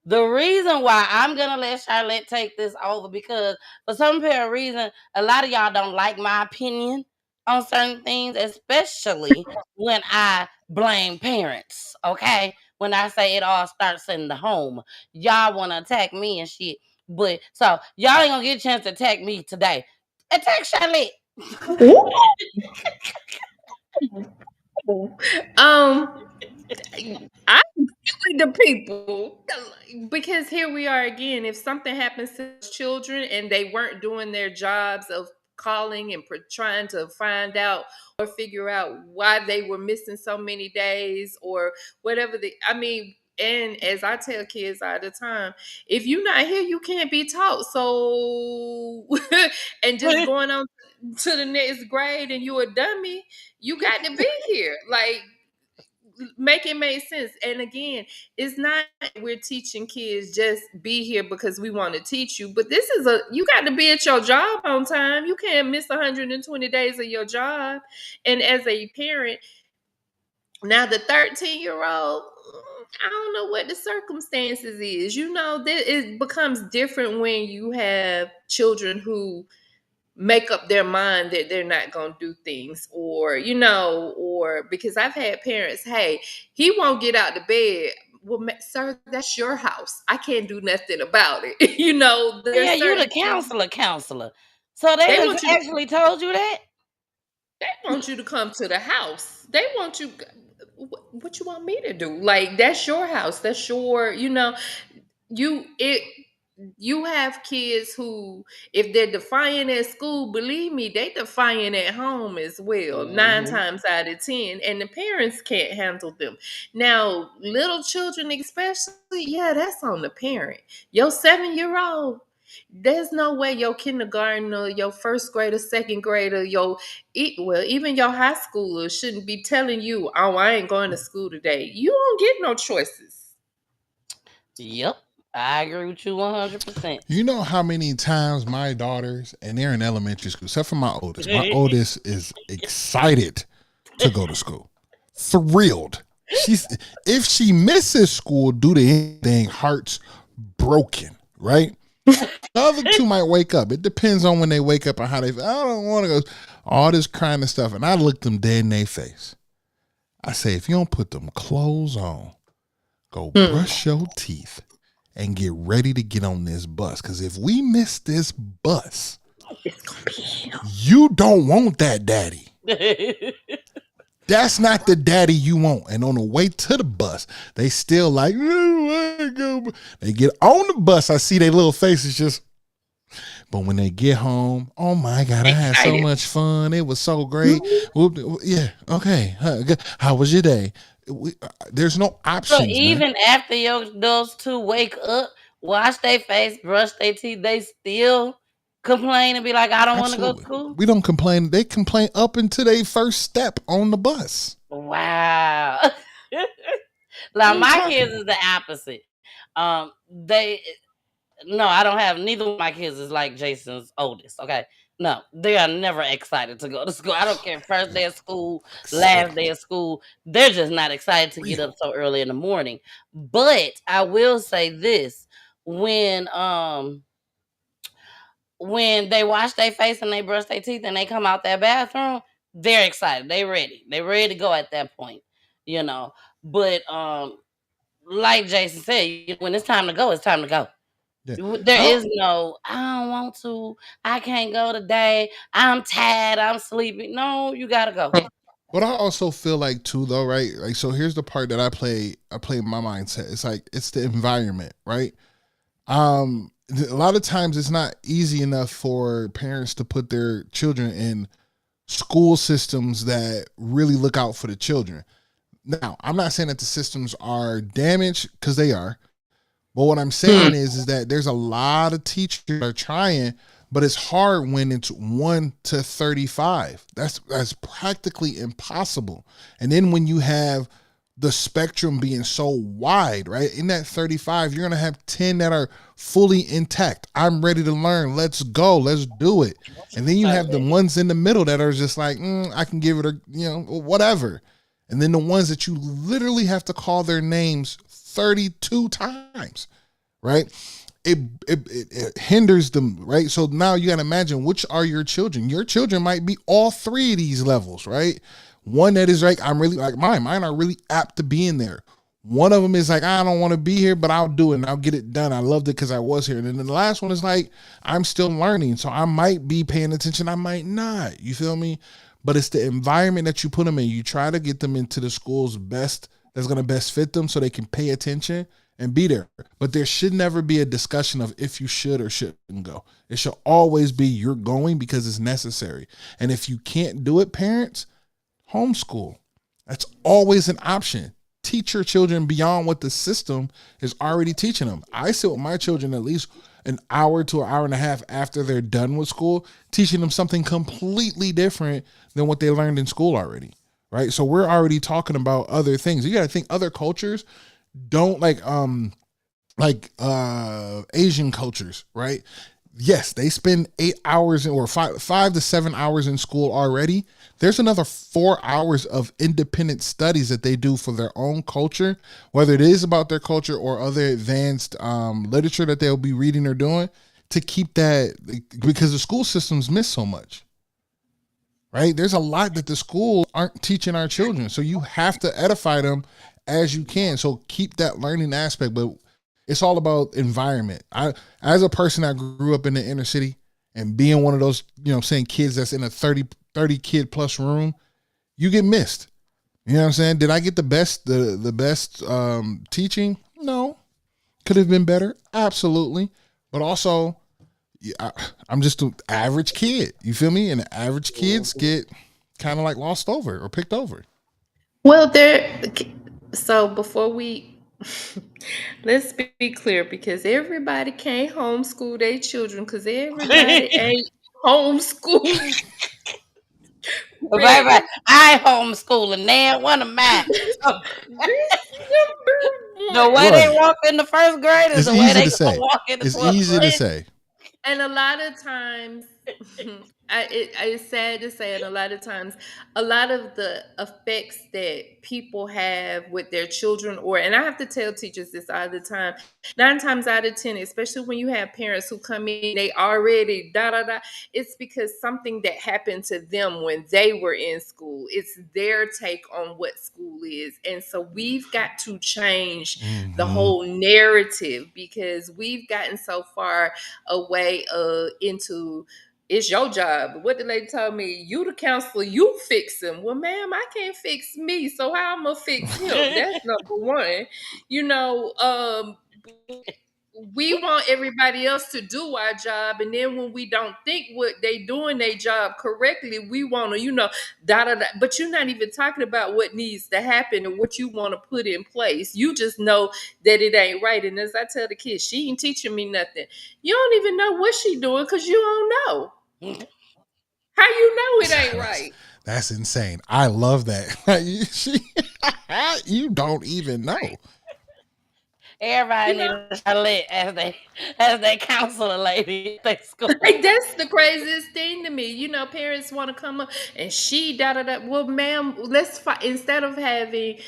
The reason why I'm going to let Charlotte take this over because for some apparent reason, a lot of y'all don't like my opinion on certain things, especially when I blame parents, okay? When I say it all starts in the home. Y'all want to attack me and shit. But so y'all ain't gonna get a chance to attack me today. Attack Charlotte. I with the people because here we are again. If something happens to children and they weren't doing their jobs of calling and trying to find out or figure out why they were missing so many days or whatever and as I tell kids all the time, if you're not here, you can't be taught. So, and just going on to the next grade and you a dummy, you got to be here. Like, make it make sense. And again, it's not we're teaching kids just be here because we want to teach you, but this is you got to be at your job on time. You can't miss 120 days of your job. And as a parent, now the 13-year-old, I don't know what the circumstances is. It becomes different when you have children who make up their mind that they're not going to do things or because I've had parents, hey, he won't get out of bed. Well, sir, that's your house. I can't do nothing about it. Yeah, There's you the certain things counselor. So they they done want you to, actually told you that? they want you to come to the house. They want you, what you want me to do? Like, that's your house. That's your, you have kids who, if they're defiant at school, believe me, they defiant at home as well, 9 times out of 10, and the parents can't handle them. Now, little children especially, yeah, that's on the parent. Your 7-year-old, There's no way your kindergartner, your first grader, second grader, even your high schooler shouldn't be telling you, "Oh, I ain't going to school today." You don't get no choices. Yep, I agree with you 100%. You know how many times my daughters, and they're in elementary school, except for my oldest is excited to go to school, thrilled. If she misses school due to anything, heart's broken, right? The other two might wake up. It depends on when they wake up and how they feel. I don't want to go. All this crying and stuff. And I look them dead in their face. I say, if you don't put them clothes on, go brush your teeth and get ready to get on this bus. Because if we miss this bus, you don't want that daddy. That's not the daddy you want. And on the way to the bus, they still like, they get on the bus. I see their little faces just, but when they get home, oh my God, I had so much fun. It was so great. Yeah, okay. How was your day? There's no options. So even after those two wake up, wash their face, brush their teeth, they still complain and be like, I don't want to go to school? We don't complain. They complain up until they first step on the bus. Wow. Now my kids is the opposite. No, I don't have, neither of my kids is like Jason's oldest. Okay. No, they are never excited to go to school. I don't care, first day of school, last day of school. They're just not excited to get up so early in the morning. But I will say this, when they wash their face and they brush their teeth and they come out that bathroom, they're excited. They ready. They ready to go at that point, you know. But like Jason said, when it's time to go, it's time to go. Yeah. There is no, I don't want to, I can't go today, I'm tired, I'm sleepy. No, you gotta go. But I also feel like too, though, right? Like, so here's the part that I play my mindset. It's like, it's the environment, right? A lot of times it's not easy enough for parents to put their children in school systems that really look out for the children. Now, I'm not saying that the systems are damaged, because they are. But what I'm saying is that there's a lot of teachers that are trying, but it's hard when it's 1 to 35. That's practically impossible. And then when you have the spectrum being so wide, right? In that 35, you're going to have 10 that are fully intact. I'm ready to learn. Let's go. Let's do it. And then you have the ones in the middle that are just like, I can give it a, whatever. And then the ones that you literally have to call their names 32 times, right? It hinders them, right? So now you got to imagine, which are your children? Your children might be all three of these levels, right? One that is like, I'm really like mine are really apt to be in there. One of them is like, I don't want to be here, but I'll do it and I'll get it done. I loved it because I was here. And then the last one is like, I'm still learning. So I might be paying attention. I might not, you feel me? But it's the environment that you put them in. You try to get them into the school's best, that's going to best fit them so they can pay attention and be there. But there should never be a discussion of if you should or shouldn't go. It should always be, you're going because it's necessary. And if you can't do it, parents, homeschool. That's always an option. Teach your children beyond what the system is already teaching them. I sit with my children at least an hour to an hour and a half after they're done with school, teaching them something completely different than what they learned in school already. Right. So we're already talking about other things. You got to think other cultures don't like Asian cultures. Right. Yes, they spend 8 hours or 5 to 7 hours in school already. There's another 4 hours of independent studies that they do for their own culture, whether it is about their culture or other advanced literature that they'll be reading or doing, to keep that, because the school systems miss so much. Right? There's a lot that the schools aren't teaching our children. So you have to edify them as you can. So keep that learning aspect, but it's all about environment. As a person that grew up in the inner city and being one of those, kids that's in a 30 kid plus room, you get missed. You know what I'm saying? Did I get the best teaching? No. Could have been better. Absolutely. But also, I'm just an average kid. You feel me? And the average kids get kind of like lost over or picked over. Well, so before we Let's be clear because everybody can't homeschool their children because everybody ain't homeschooled. Baby, Ready. I homeschooling now. One of mine. So, This number the way they Right. walk in the first grade is It's the way easy they to gonna say. walk in the It's 12th easy to grade. say. And a lot of times, it's sad to say, and a lot of times, a lot of the effects that people have with their children, and I have to tell teachers this all the time, 9 times out of 10, especially when you have parents who come in, they already da da da, it's because something that happened to them when they were in school. It's their take on what school is. And so we've got to change the whole narrative because we've gotten so far away into it's your job. What the lady told me, you the counselor, you fix him. Well, ma'am, I can't fix me. So how I'm gonna fix him? That's number one. You know, we want everybody else to do our job, and then when we don't think what they doing their job correctly, we want to, da da da. But you're not even talking about what needs to happen and what you want to put in place. You just know that it ain't right. And as I tell the kids, she ain't teaching me nothing. You don't even know what she doing because you don't know. How you know it ain't right? That's insane. I love that. You don't even know. Everybody need a Charlotte as they counselor lady at their school. Like, that's the craziest thing to me. Parents want to come up and she da da da. Well, ma'am, let's fight instead of having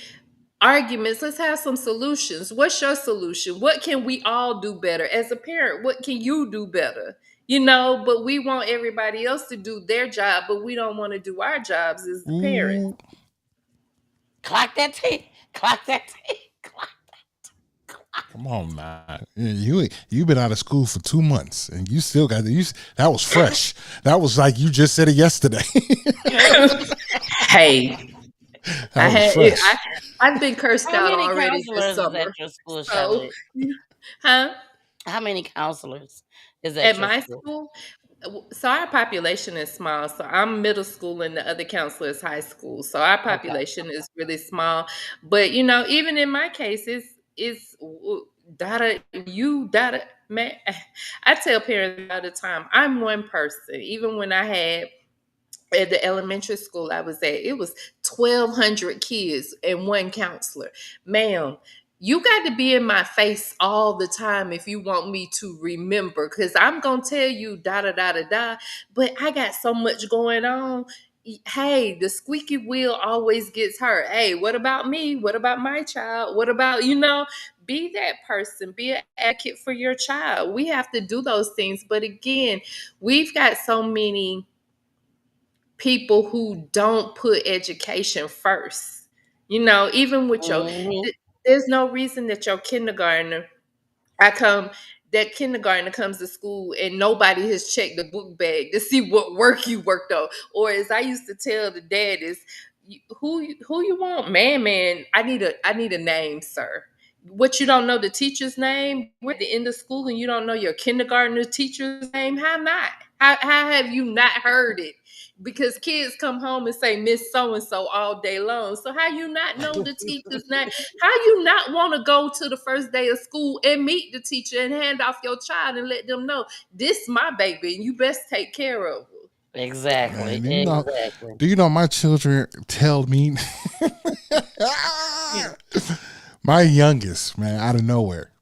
arguments. Let's have some solutions. What's your solution? What can we all do better as a parent? What can you do better? But we want everybody else to do their job, but we don't want to do our jobs as the parents. Ooh, Clock that T. Clock that T. come on now. You've been out of school for 2 months and you still got that was fresh. That was like you just said it yesterday. Hey, I've been cursed How out many already this counselors is summer. at your school, So, Charlotte? huh? How many counselors is at At your my school? school, so our population is small. So I'm middle school and the other counselor is high school. So our Okay. population is really small. But even in my case, it's data, man. I tell parents all the time, I'm one person. Even when I had at the elementary school I was at, it was 1,200 kids and one counselor. Ma'am, you got to be in my face all the time if you want me to remember, because I'm going to tell you da da da da da, but I got so much going on. Hey, the squeaky wheel always gets hurt. Hey, what about me? What about my child? What about, be that person, be an advocate for your child. We have to do those things. But again, we've got so many people who don't put education first. Even with there's no reason that your kindergartner, I come, that kindergartner comes to school and nobody has checked the book bag to see what work you worked on. Or as I used to tell the dad is, who you want? Man, I need a name, sir. What, you don't know the teacher's name? We're at the end of school and you don't know your kindergartner teacher's name? How not? How have you not heard it? Because kids come home and say Miss So and So all day long. So how you not know the teacher's name? How you not want to go to the first day of school and meet the teacher and hand off your child and let them know this my baby and you best take care of her? Exactly. Man, Exactly. do you know my children tell me my youngest, man, out of nowhere.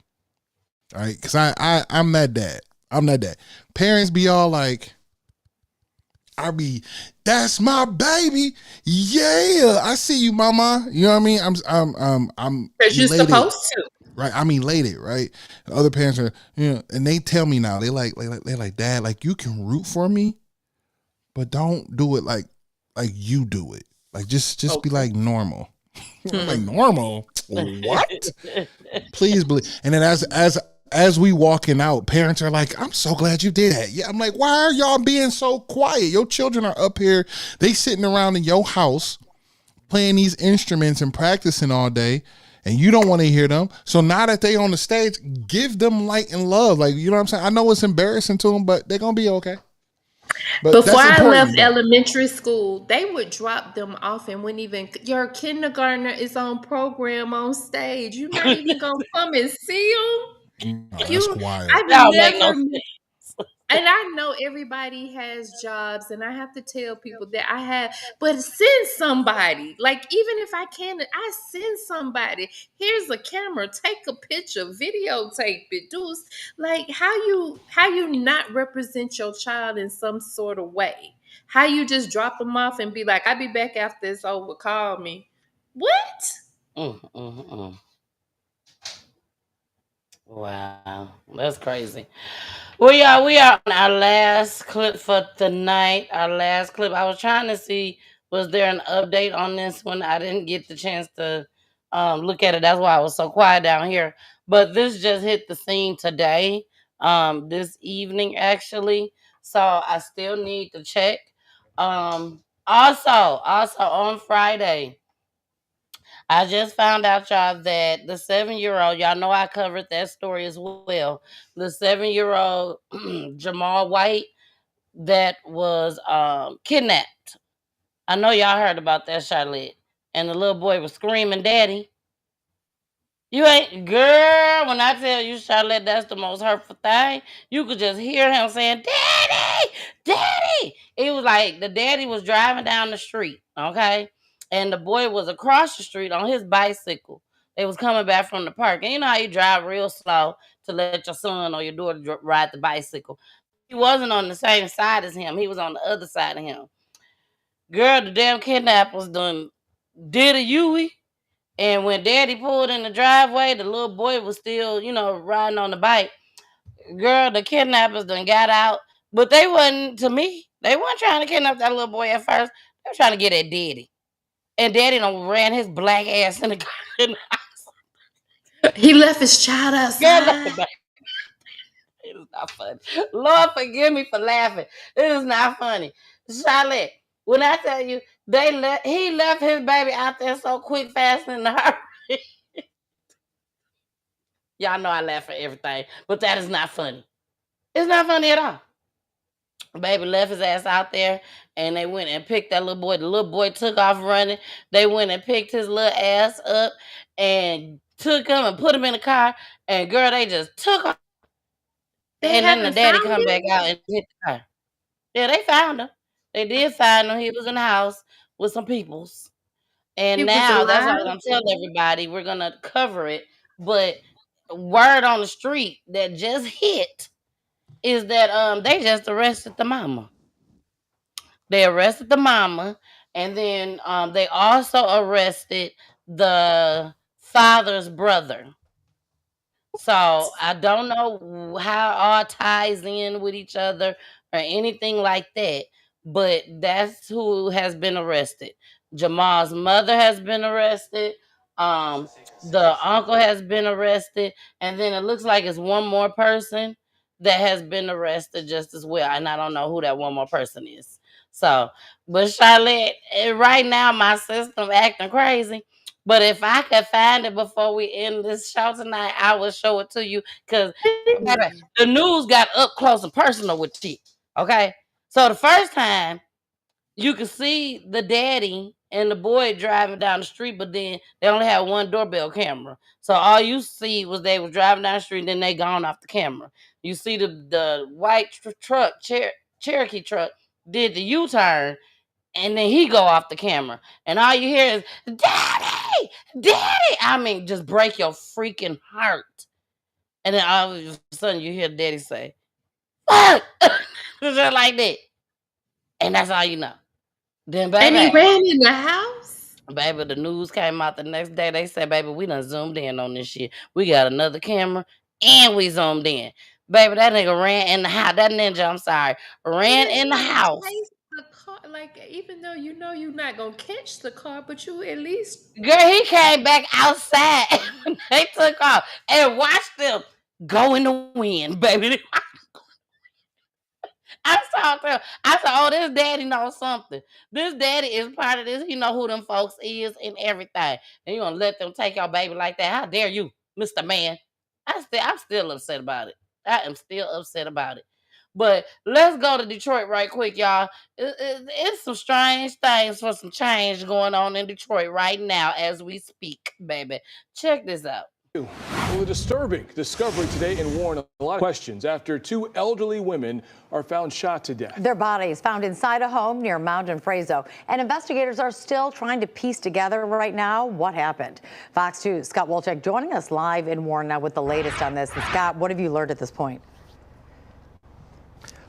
Right? Because I'm that dad. I'm that dad. Parents be all like, that's my baby. Yeah, I see you, mama. You know what I mean? I'm Because you're elated, supposed to. right? I'm elated, right? Other parents are, and they tell me now, they're like, Dad, like you can root for me, but don't do it like you do it. Like just be like normal. I'm like, normal? What? Please believe. And then as we walking out, parents are like, I'm so glad you did that. Yeah, I'm like, why are y'all being so quiet? Your children are up here. They sitting around in your house playing these instruments and practicing all day, and you don't want to hear them. So now that they on the stage, give them light and love. Like, you know what I'm saying? I know it's embarrassing to them, but they're going to be okay. But Before that's I important left though. elementary school, they would drop them off and wouldn't even. Your kindergartner is on program on stage. You're not even gonna come and see No, them. that's You, wild. I've That don't make no never. sense. And I know everybody has jobs, and I have to tell people that I have, but send somebody. Like, even if I can, I send somebody. Here's a camera, take a picture, videotape it. Like how you not represent your child in some sort of way. How you just drop them off and be like, I'll be back after it's over, call me. What? Mm, mm, mm. Wow, that's crazy. We are on our last clip for tonight. Our last clip. I was trying to see was there an update on this one. I didn't get the chance to look at it. That's why I was so quiet down here. But this just hit the scene today, this evening actually. So I still need to check. Also on Friday. I just found out, y'all, that the 7-year-old, y'all know I covered that story as well. The 7-year-old Jamal White that was kidnapped. I know y'all heard about that, Charlotte. And the little boy was screaming, Daddy. You ain't, girl, when I tell you, Charlotte, that's the most hurtful thing. You could just hear him saying, Daddy, Daddy. It was like the daddy was driving down the street, okay? And the boy was across the street on his bicycle. They was coming back from the park. And you know how you drive real slow to let your son or your daughter ride the bicycle. He wasn't on the same side as him. He was on the other side of him. Girl, the damn kidnappers done did a Yui. And when daddy pulled in the driveway, the little boy was still, riding on the bike. Girl, the kidnappers done got out. But they wasn't, to me, they weren't trying to kidnap that little boy at first. They were trying to get at daddy. And daddy done ran his black ass in the car. He left his child Girl, let the outside. back. It is not funny. Lord forgive me for laughing. It is not funny. Charlotte, when I tell you, he left his baby out there so quick, fast, and in a hurry. Y'all know I laugh at everything, but that is not funny. It's not funny at all. Baby left his ass out there and they went and picked that little boy. The little boy took off running. They went and picked his little ass up and took him and put him in the car. And girl, they just took off. They And then the haven't daddy found come him. back out and hit the car. Yeah, they found him. They did find him. He was in the house with some peoples. He And was now that's what alive. I'm gonna tell everybody. We're gonna cover it. But word on the street that just hit is that they just arrested the mama. They arrested the mama, and then they also arrested the father's brother. So I don't know how all ties in with each other or anything like that, but that's who has been arrested. Jamal's mother has been arrested. Um, the uncle has been arrested, and then it looks like it's one more person that has been arrested just as well. And I don't know who that one more person is. So, but Charlotte, right now my system acting crazy. But if I could find it before we end this show tonight, I will show it to you. Cause baby, the news got up close and personal with shit. Okay. So the first time you could see the daddy and the boy driving down the street, but then they only had one doorbell camera. So all you see was they were driving down the street and then they gone off the camera. You see the white truck, Cherokee truck, did the U-turn and then he go off the camera, and all you hear is "Daddy, Daddy." I mean, just break your freaking heart. And then all of a sudden, you hear Daddy say, "Fuck," just like that, and that's all you know. Then, And he baby, ran in the house. baby, the news came out the next day. They said, "Baby, we done zoomed in on this shit. We got another camera, and we zoomed in." Baby, that nigga ran in the house. That ninja, I'm sorry, You ran in didn't the even house. chase the car. Like, even though you know you're not gonna catch the car, but you at least. Girl, he came back outside when they took off and watched them go in the wind, baby. I saw them. I said, "Oh, this daddy knows something. This daddy is part of this. He know who them folks is and everything. And you gonna let them take your baby like that? How dare you, Mr. Man?" I'm still upset about it. I am still upset about it. But let's go to Detroit right quick, y'all. It's some strange things for some change going on in Detroit right now as we speak, baby. Check this out. Well, a disturbing discovery today in Warren. A lot of questions after two elderly women are found shot to death. Their bodies found inside a home near Mount and Frazo. And investigators are still trying to piece together right now what happened. Fox 2's Scott Wolchek joining us live in Warren now with the latest on this. And Scott, what have you learned at this point?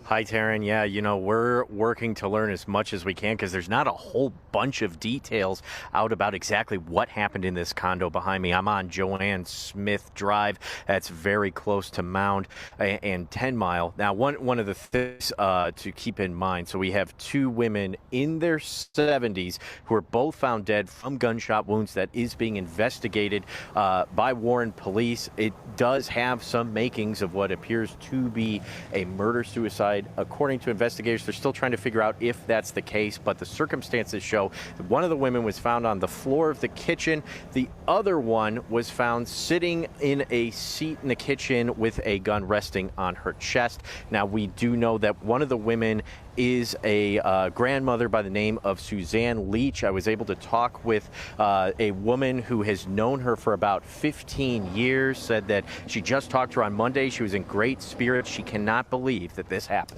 Hi, Taryn. Yeah, we're working to learn as much as we can because there's not a whole bunch of details out about exactly what happened in this condo behind me. I'm on Joanne Smith Drive. That's very close to Mound and 10 Mile. Now, one of the things to keep in mind, so we have two women in their 70s who are both found dead from gunshot wounds that is being investigated by Warren police. It does have some makings of what appears to be a murder-suicide. According to investigators, they're still trying to figure out if that's the case, but the circumstances show that one of the women was found on the floor of the kitchen. The other one was found sitting in a seat in the kitchen with a gun resting on her chest. Now, we do know that one of the women is a grandmother by the name of Suzanne Leach. I was able to talk with a woman who has known her for about 15 years, said that she just talked to her on Monday. She was in great spirits. She cannot believe that this happened.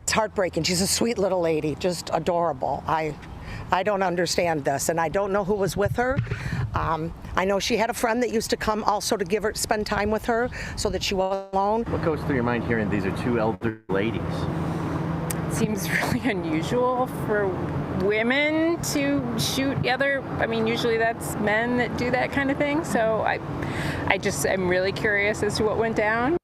It's heartbreaking. She's a sweet little lady, just adorable. I don't understand this, and I don't know who was with her. I know she had a friend that used to come also to spend time with her so that she wasn't alone. What goes through your mind hearing these are two elder ladies? Seems really unusual for women to shoot the other. I mean, usually that's men that do that kind of thing. So I just am really curious as to what went down.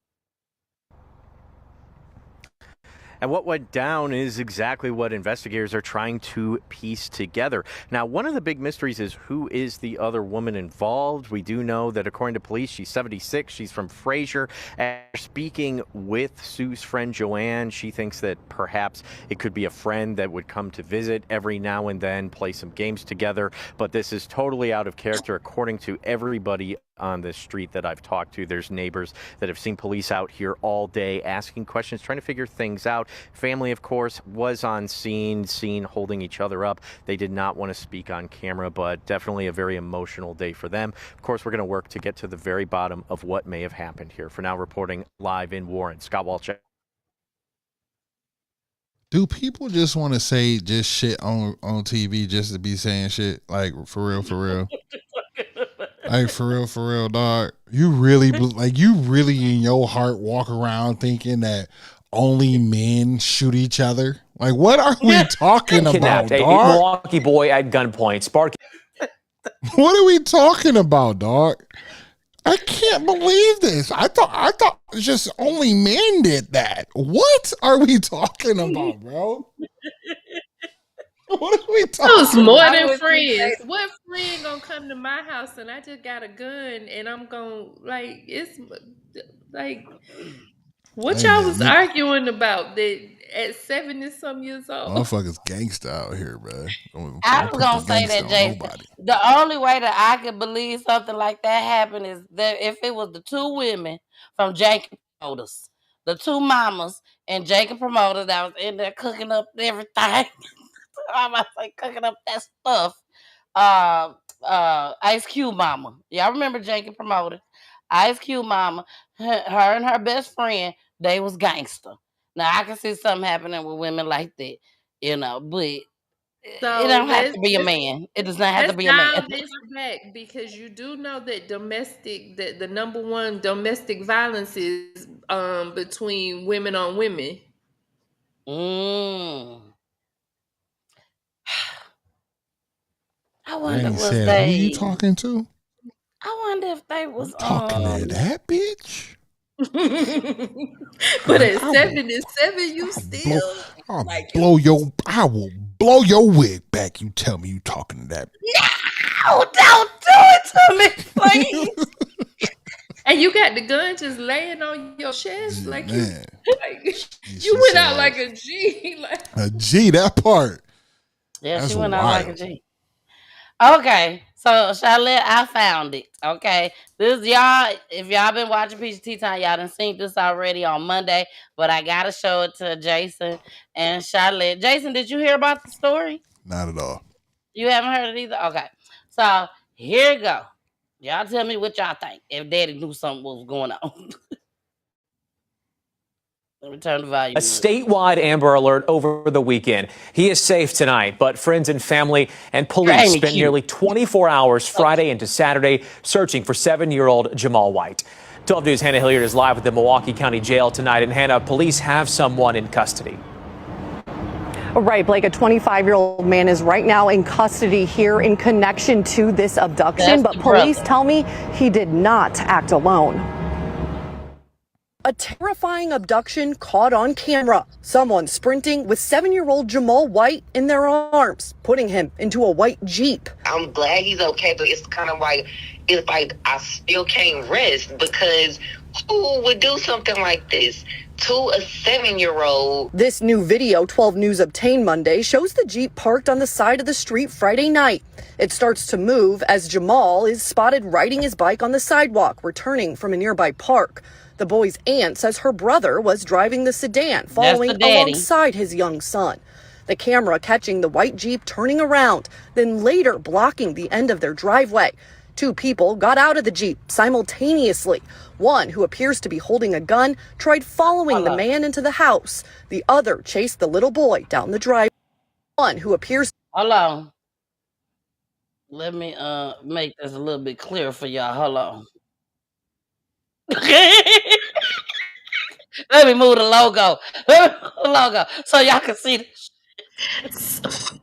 And what went down is exactly what investigators are trying to piece together. Now, one of the big mysteries is who is the other woman involved. We do know that according to police, she's 76. She's from Fraser. And speaking with Sue's friend Joanne, she thinks that perhaps it could be a friend that would come to visit every now and then, play some games together. But this is totally out of character according to everybody on this street that I've talked to. There's neighbors that have seen police out here all day asking questions, trying to figure things out. Family, of course, was on scene holding each other up. They did not want to speak on camera, but definitely a very emotional day for them. Of course, we're going to work to get to the very bottom of what may have happened here. For now, reporting live in Warren, Scott Wolchek. Do people just want to say just shit on TV just to be saying shit? Like, for real, for real? Like, for real, dog. You really in your heart walk around thinking that only men shoot each other? Like, what are we talking about, dog? A Milwaukee boy at gunpoint. Spark. What are we talking about, dog? I can't believe this. I thought just only men did that. What are we talking about, bro? What are we talking about? Those more than friends. What friend gonna come to my house and I just got a gun and I'm gonna it's like what y'all was arguing about that at 70-some years old? Motherfuckers gangsta out here, bro. I was gonna say that, Jason. The only way that I could believe something like that happened is that if it was the two women from Jacob Promoters, the two mamas and Jacob Promoters that was in there cooking up everything. I'm about to say cooking up that stuff. Ice Cube mama. Y'all remember Jacob Promoters? Ice Cube mama, her and her best friend, they was gangster. Now I can see something happening with women like that, but it don't have to be a man. It does not have to be a man. Let's dial this back because you do know that the number one domestic violence is between women on women. I wonder who you talking to? I wonder if they was talking to that bitch. But at 77, you still I will blow your wig back. You tell me you talking to that. No, don't do it to me, please. And you got the gun just laying on your chest, Man. You went out like a G, a G. That part. Yeah, That's she went wild. out like a G. Okay, So Charlotte, I found it. Okay. This y'all, if y'all been watching Peachy Time, y'all done seen this already on Monday, but I gotta show it to Jason and Charlotte. Jason, did you hear about the story? Not at all. You haven't heard it either? Okay. So here you go. Y'all tell me what y'all think. If Daddy knew something was going on. Let me turn the A volume up. statewide Amber Alert over the weekend. He is safe tonight, but friends and family and police spent nearly 24 hours Friday into Saturday searching for 7-year-old Jamal White. 12 News' Hannah Hilliard is live at the Milwaukee County Jail tonight. And Hannah, police have someone in custody. Right, Blake, a 25-year-old man is right now in custody here in connection to this abduction, but police tell me he did not act alone. A terrifying abduction caught on camera. Someone sprinting with 7-year-old Jamal White in their arms, putting him into a white Jeep. I'm glad he's okay, but it's kind of like, I still can't rest because who would do something like this to a 7-year-old? This new video 12 News obtained Monday shows the Jeep parked on the side of the street Friday night. It starts to move as Jamal is spotted riding his bike on the sidewalk, returning from a nearby park. The boy's aunt says her brother was driving the sedan, following alongside his young son. The camera catching the white Jeep turning around, then later blocking the end of their driveway. 2 people got out of the Jeep simultaneously. One, who appears to be holding a gun, tried following the man into the house. The other chased the little boy down the driveway. One who appears... Hold on. Let me make this a little bit clearer for y'all. Hold on. Let me move the logo. So y'all can see the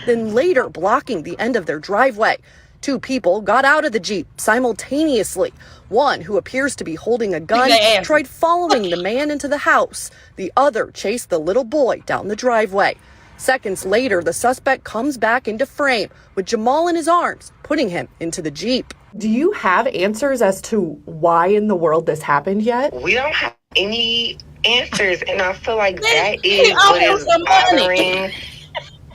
then later blocking the end of their driveway. 2 people got out of the Jeep simultaneously. One, who appears to be holding a gun, tried following the man into the house. The other chased the little boy down the driveway. Seconds later, the suspect comes back into frame with Jamal in his arms, putting him into the Jeep. Do you have answers as to why in the world this happened yet? We don't have any answers, and I feel like that is what is bothering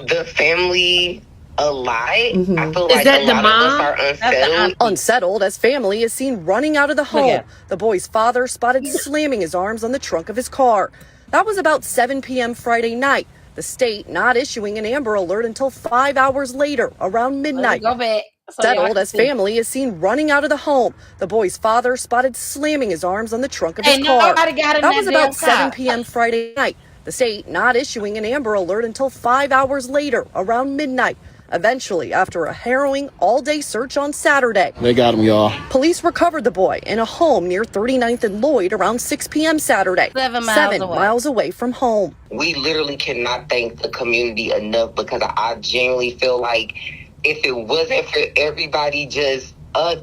the family a lot. I feel like a lot of us are unsettled. Unsettled as family is seen running out of the home. The boy's father spotted slamming his arms on the trunk of his car. That was about 7 p.m. Friday night. The state not issuing an Amber Alert until 5 hours later, around midnight. Go back. Settled as family is seen running out of the home. The boy's father spotted slamming his arms on the trunk of his car. That was about 7 p.m. Friday night. The state not issuing an Amber Alert until 5 hours later, around midnight. Eventually, after a harrowing all-day search on Saturday, they got him, y'all. Police recovered the boy in a home near 39th and Lloyd around 6 p.m. Saturday, 7 miles away from home. We literally cannot thank the community enough because I genuinely feel like if it wasn't for everybody just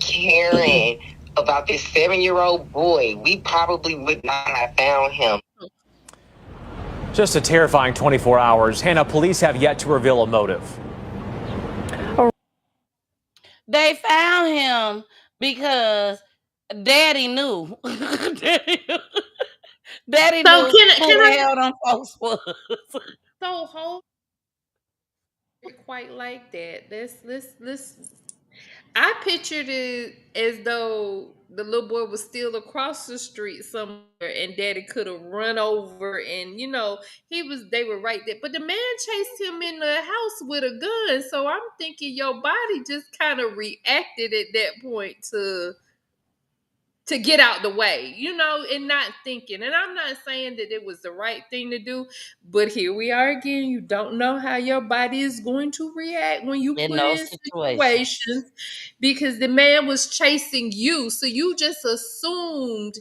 caring about this 7-year-old boy, we probably would not have found him. Just a terrifying 24 hours. Hannah, police have yet to reveal a motive. They found him because Daddy knew. Daddy knew who the hell them folks was. So whole quite like that. Let's I pictured it as though the little boy was still across the street somewhere and Daddy could have run over and they were right there. But the man chased him in the house with a gun. So I'm thinking your body just kind of reacted at that point to get out the way, and not thinking. And I'm not saying that it was the right thing to do, but here we are again. You don't know how your body is going to react when you put in situations because the man was chasing you. So you just assumed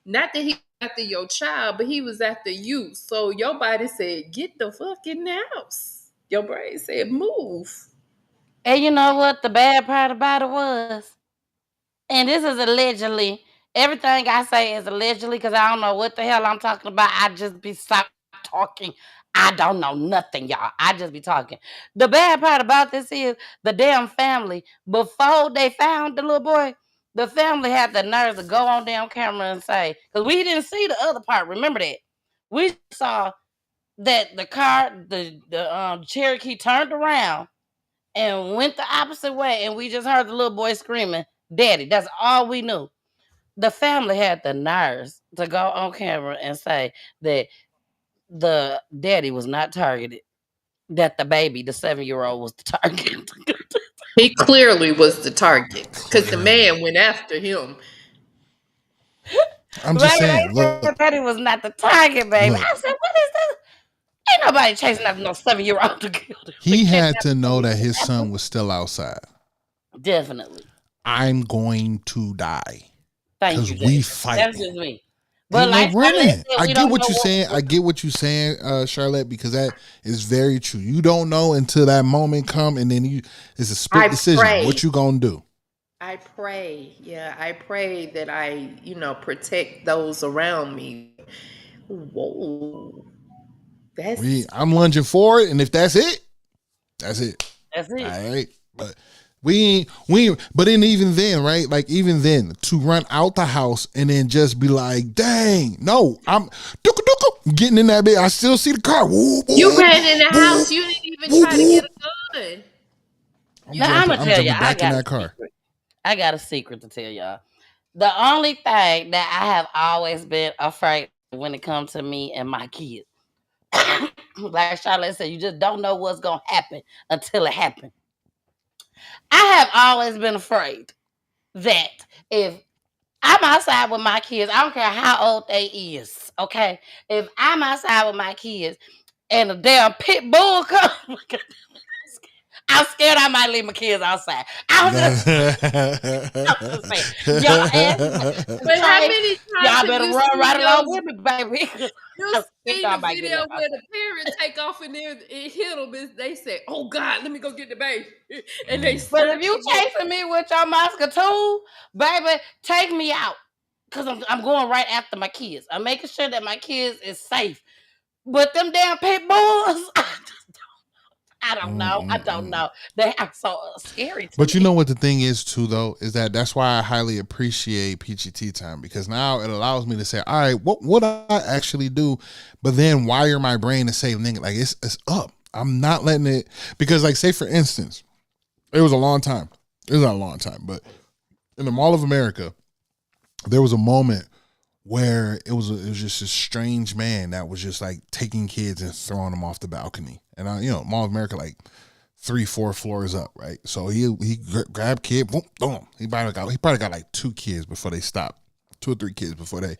not that he was after your child, but he was after you. So your body said, get the fuck in the house. Your brain said, move. And you know what the bad part about it was? And this is allegedly. Everything I say is allegedly because I don't know what the hell I'm talking about. I just be stop talking. I don't know nothing, y'all. I just be talking. The bad part about this is the damn family, before they found the little boy, the family had the nerve to go on damn camera and say, because we didn't see the other part. Remember that. We saw that the car, the Cherokee turned around and went the opposite way, and we just heard the little boy screaming, "Daddy!" That's all we knew. The family had the nerves to go on camera and say that the daddy was not targeted, that the baby, the 7-year-old, was the target. He clearly was the target because the man went after him. I'm just Baby, saying, they look, said daddy was not the target, baby. look. I said, what is this? Ain't nobody chasing after no 7-year-old to kill them. He had to know that his son was still outside. Definitely. I'm going to die. Thank you, Because we Jason. fight. That's just me. But Ain't no like running. Charlotte said, I we get don't what know you're saying. I get what you're saying, Charlotte, because that is very true. You don't know until that moment come, and then it's a split decision. pray. What you gonna do? I pray, I pray that I, protect those around me. Whoa, I'm lunging forward, and if that's it, that's it. That's it. All right, but we ain't. But then even then, right? Like even then, to run out the house and then just be like, "Dang, no, I'm getting in that bit." I still see the car. Woo, You woo, ran in the woo, house. You didn't even woo, try to woo. get a gun. Now I'm gonna tell you, jumping back in that car. I got a secret to tell y'all. The only thing that I have always been afraid when it comes to me and my kids, like Charlotte said, you just don't know what's gonna happen until it happens. I have always been afraid that if I'm outside with my kids, I don't care how old they is, okay? If I'm outside with my kids and a damn pit bull comes, I'm scared I might leave my kids outside. I'm just saying. Y'all ask, But how many times y'all have better you run seen right along those? with me, baby. You seen y'all the might get video left where outside. the parents take off and it hit them. They say, "Oh God, let me go get the baby," and they But snatch if you them. chasing me with your muscatoon, baby, take me out. Cause I'm going right after my kids. I'm making sure that my kids is safe. But them damn pit bulls, I don't know. I don't know. They are so scary to But me. you know what the thing is too, though, is that's why I highly appreciate Peachy Tea Time, because now it allows me to say, all right, what would I actually do? But then wire my brain to say, nigga, like it's up. I'm not letting it, because like say for instance, it was a long time. It was not a long time, but in the Mall of America, there was a moment where it was just a strange man that was just like taking kids and throwing them off the balcony. And Mall of America, like 3-4 floors up, right? So he grabbed kid, boom, boom. He probably got like 2 kids before they stopped, 2 or 3 kids before they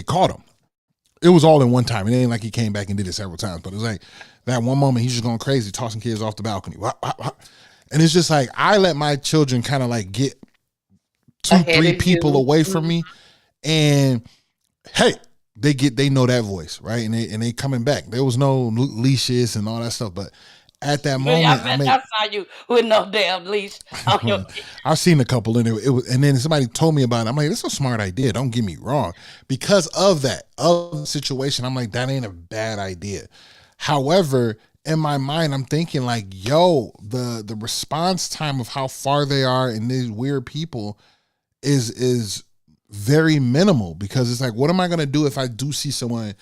caught him. It was all in one time. It ain't like he came back and did it several times, but it was like that one moment he's just going crazy, tossing kids off the balcony. And it's just like I let my children kind of like get 2-3 people away from me, and hey, they know that voice, right? And they coming back. There was no leashes and all that stuff, but at that moment, I saw you with no damn leash on your I've seen a couple, and it was, and then somebody told me about it. I'm like, that's a smart idea. Don't get me wrong. Because of the situation, I'm like, that ain't a bad idea. However, in my mind, I'm thinking like, yo, the response time of how far they are and these weird people is very minimal, because it's like, what am I gonna do if I do see someone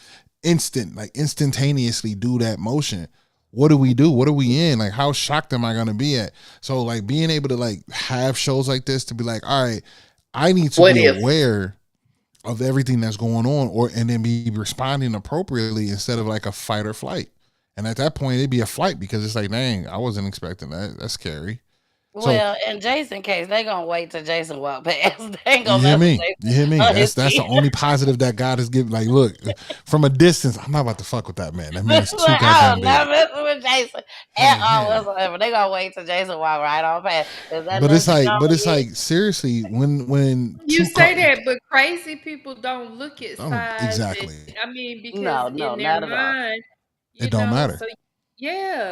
instantaneously do that motion? What do we do? What are we in? Like, how shocked am I gonna be at? So like being able to like have shows like this to be like, all right, I need to be aware of everything that's going on, and then be responding appropriately instead of like a fight or flight. And at that point, it'd be a flight, because it's like, dang, I wasn't expecting that. That's scary. Well, in Jason's case, they gonna wait till Jason walk past. They ain't You gonna hear mess with me? Jason You hear me? on That's his the kid. only positive that God has given. Like, look, from a distance, I'm not about to fuck with that man. That man's too Like, goddamn I'm not big. messing with Jason at all whatsoever. They gonna wait till Jason walk right on past. But it's like seriously, when You say that, but crazy people don't look at size. exactly, Because in their not at all. mind, it don't matter. So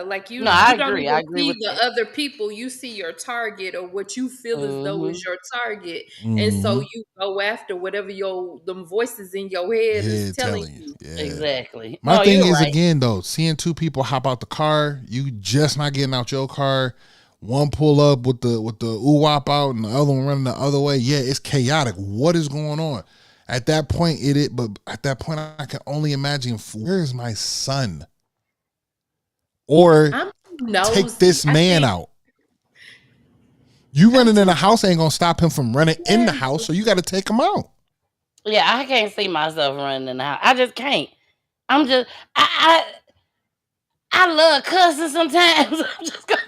like you, No, I you don't agree. I even agree see with the that. other people. You see your target, or what you feel as though is your target, and so Mhm. you go after whatever them voices in your head is telling you. Yeah. Exactly. My No, thing you're is, right. again though, seeing 2 people hop out the car, you just not getting out your car. One pull up with the wop out, and the other one running the other way. Yeah, it's chaotic. What is going on? At that point, but at that point, I can only imagine, where is my son? Or take this man out. You running in the house ain't gonna stop him from running in the house, so you got to take him out. Yeah, I can't see myself running in the house. I just can't. I'm just I love cussing sometimes. I'm just gonna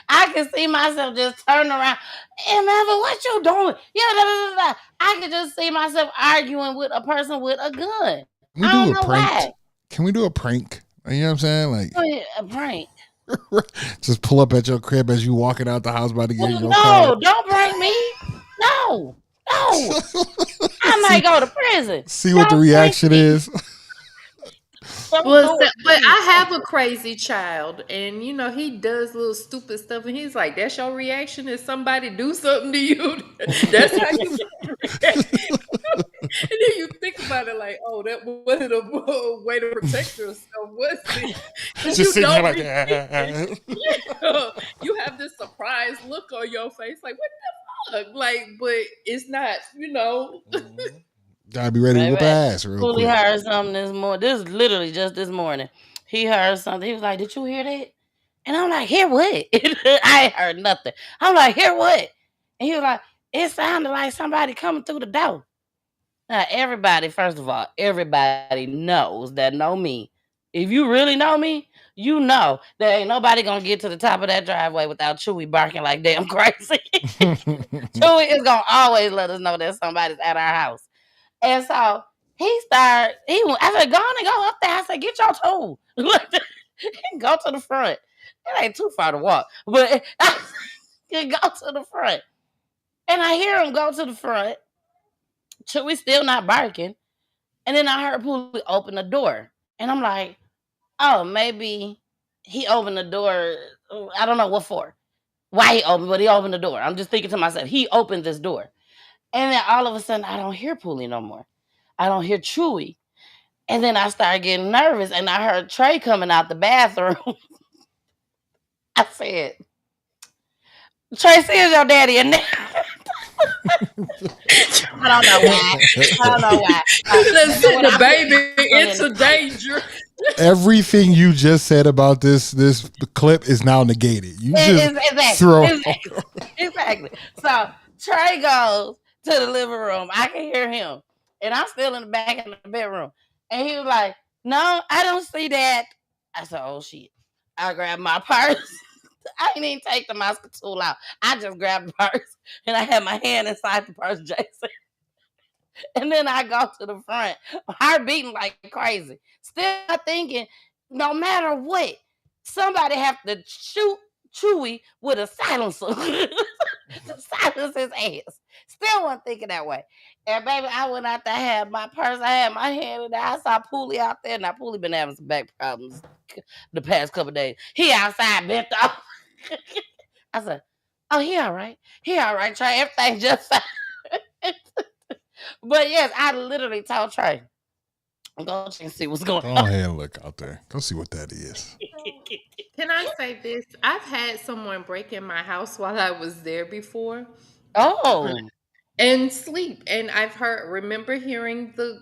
I can see myself just turning around. Hey, Mother, what you doing? Yeah, da, da, da, da. I can just see myself arguing with a person with a gun. Can we I do don't a know prank? why. Can we do a prank? You know what I'm saying? Like, Oh, yeah, a prank. just pull up at your crib as you walking out the house about to get in your No, car. don't prank me. No. I might go to prison. See what the reaction is. Don't Well, do it, but please. I have a crazy child, and he does little stupid stuff, and he's like, "That's your reaction if somebody do something to you. That's how you react." And then you think about it like, "Oh, that wasn't a way to protect yourself, was it?" Because Just you sitting here don't like, react it. Yeah. You have this surprised look on your face, like, "What the fuck?" Like, but it's not, gotta be ready to whoop Baby, ass real Cooley quick. heard something this morning. This is literally just this morning. He heard something. He was like, "Did you hear that?" And I'm like, "Hear what?" I ain't heard nothing. I'm like, "Hear what?" And he was like, "It sounded like somebody coming through the door." Now, everybody, first of all, everybody knows that know me. If you really know me, you know there ain't nobody gonna get to the top of that driveway without Chewy barking like damn crazy. Chewy is gonna always let us know that somebody's at our house. And so I said, go on and go up there. I said, get your tool. Go to the front. It ain't too far to walk, but you go to the front. And I hear him go to the front. Chewy still not barking. And then I heard Poolie open the door. And I'm like, oh, maybe he opened the door. I don't know what for. Why he opened, but he opened the door. I'm just thinking to myself, he opened this door. And then all of a sudden, I don't hear Poolie no more. I don't hear Chewy. And then I started getting nervous and I heard Trey coming out the bathroom. I said, Tracy is your daddy in there. I don't know why. I don't know why. Let's So send when the I baby put into danger. Everything you just said about this clip is now negated. You just throw. Exactly. So Trey goes to the living room. I can hear him. And I'm still in the back in the bedroom. And he was like, no, I don't see that. I said, oh shit. I grabbed my purse. I didn't even take the master tool out. I just grabbed the purse and I had my hand inside the purse, Jason. And then I go to the front, heart beating like crazy. Still thinking, no matter what, somebody have to shoot Chewy with a silencer to silence his ass. Still wasn't thinking that way. And baby, I went out there, I had my purse, I had my hand in there. I saw Poolie out there. Now Poolie been having some back problems the past couple days. He outside bent off. I said, oh, he all right. He all right, Trey. Everything just fine. But yes, I literally told Trey, go check and see what's going Go on. ahead and look out there. Go see what that is. Can I say this? I've had someone break in my house while I was there before. Oh. And sleep. And remember hearing the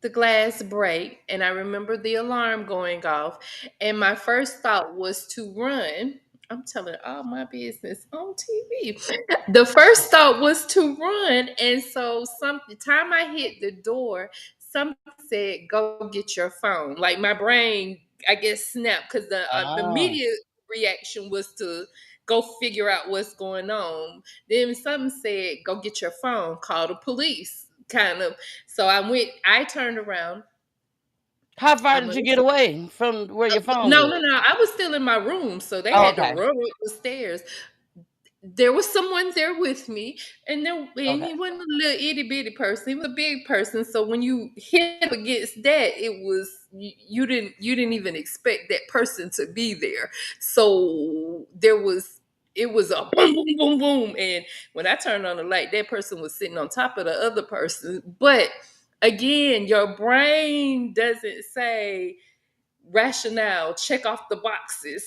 the glass break, and I remember the alarm going off. And my first thought was to run. I'm telling all my business on TV. The first thought was to run. And so the time I hit the door, something said, go get your phone. Like my brain, I guess, snapped because the immediate reaction was to go figure out what's going on. Then something said, go get your phone, call the police, kind of. So I turned around. How far did you get away from where your phone No, was? no, no. I was still in my room, so they Oh, had to okay. run up the stairs. There was someone there with me, and he wasn't a little itty bitty person. He was a big person. So when you hit up against that, it was you didn't even expect that person to be there. So it was a boom boom boom boom, and when I turned on the light, that person was sitting on top of the other person. But again, your brain doesn't say rationale, check off the boxes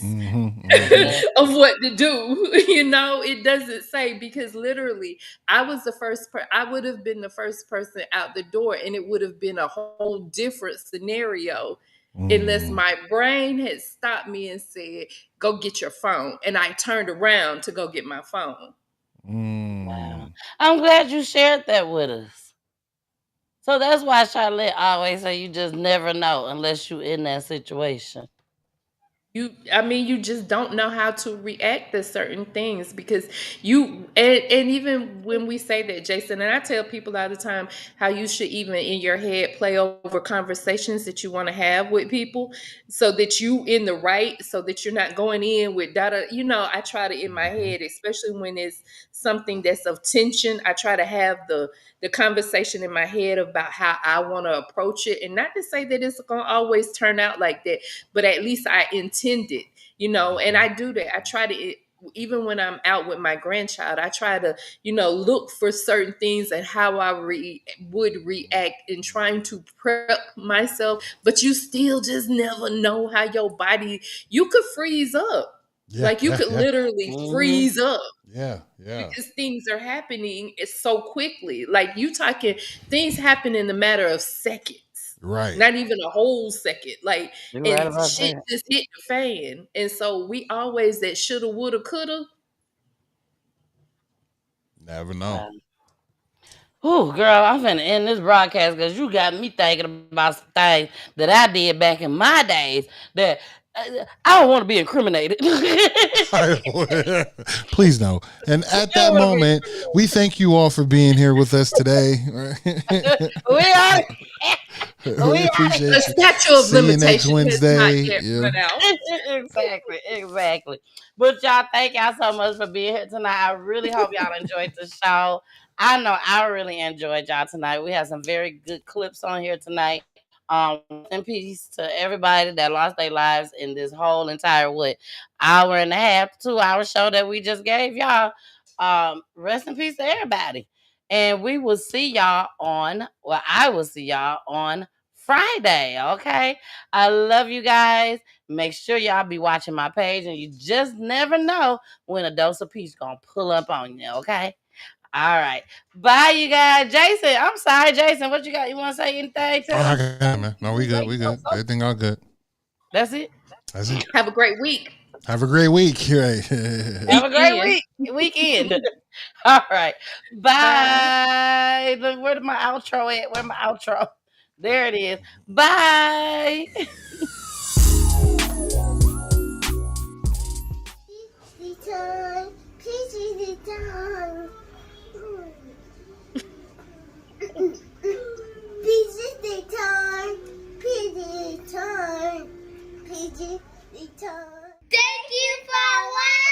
of what to do. It doesn't say, because literally I would have been the first person out the door, and it would have been a whole different scenario unless my brain had stopped me and said, go get your phone. And I turned around to go get my phone. Wow. I'm glad you shared that with us. So that's why Charlotte always say you just never know unless you're in that situation. You just don't know how to react to certain things because and even when we say that, Jason, and I tell people all the time how you should even in your head play over conversations that you want to have with people so that you in the right, so that you're not going in with data. I try to in my head, especially when it's something that's of tension, I try to have the conversation in my head about how I want to approach it. And not to say that it's going to always turn out like that, but at least I intend it, and I do that. I try to, even when I'm out with my grandchild, I try to, look for certain things and how I would react in trying to prep myself. But you still just never know how your body, you could freeze up. Like you could literally freeze up. Yeah. Because things are happening so quickly. Like you talking, things happen in a matter of seconds. Right. Not even a whole second. Like, You're right and about shit that. just hit the fan. And so we always that shoulda, woulda, coulda. Never know. Oh, girl, I'm finna end this broadcast because you got me thinking about some things that I did back in my days that I don't want to be incriminated. Please no. And at that moment, we thank you all for being here with us today. We are. We appreciate The statute of See you next limitation has not Wednesday. yet Yeah. run out. Exactly. But y'all, thank y'all so much for being here tonight. I really hope y'all enjoyed the show. I know I really enjoyed y'all tonight. We had some very good clips on here tonight. In peace to everybody that lost their lives in this whole entire hour and a half, 2-hour show that we just gave y'all. Rest in peace to everybody. And we will see y'all I will see y'all on Friday. Okay. I love you guys. Make sure y'all be watching my page, and you just never know when a dose of peace gonna pull up on you. Okay. All right. Bye, you guys. Jason, I'm sorry, Jason. What you got? You want to say anything? Oh, I got it, man. No, we good. We good. Everything all good. That's it. That's it. Have a great week. Have a great week. Right. Have a great weekend. All right. Bye. Look, where's my outro at? Where's my outro? There it is. Bye. Thank you for watching.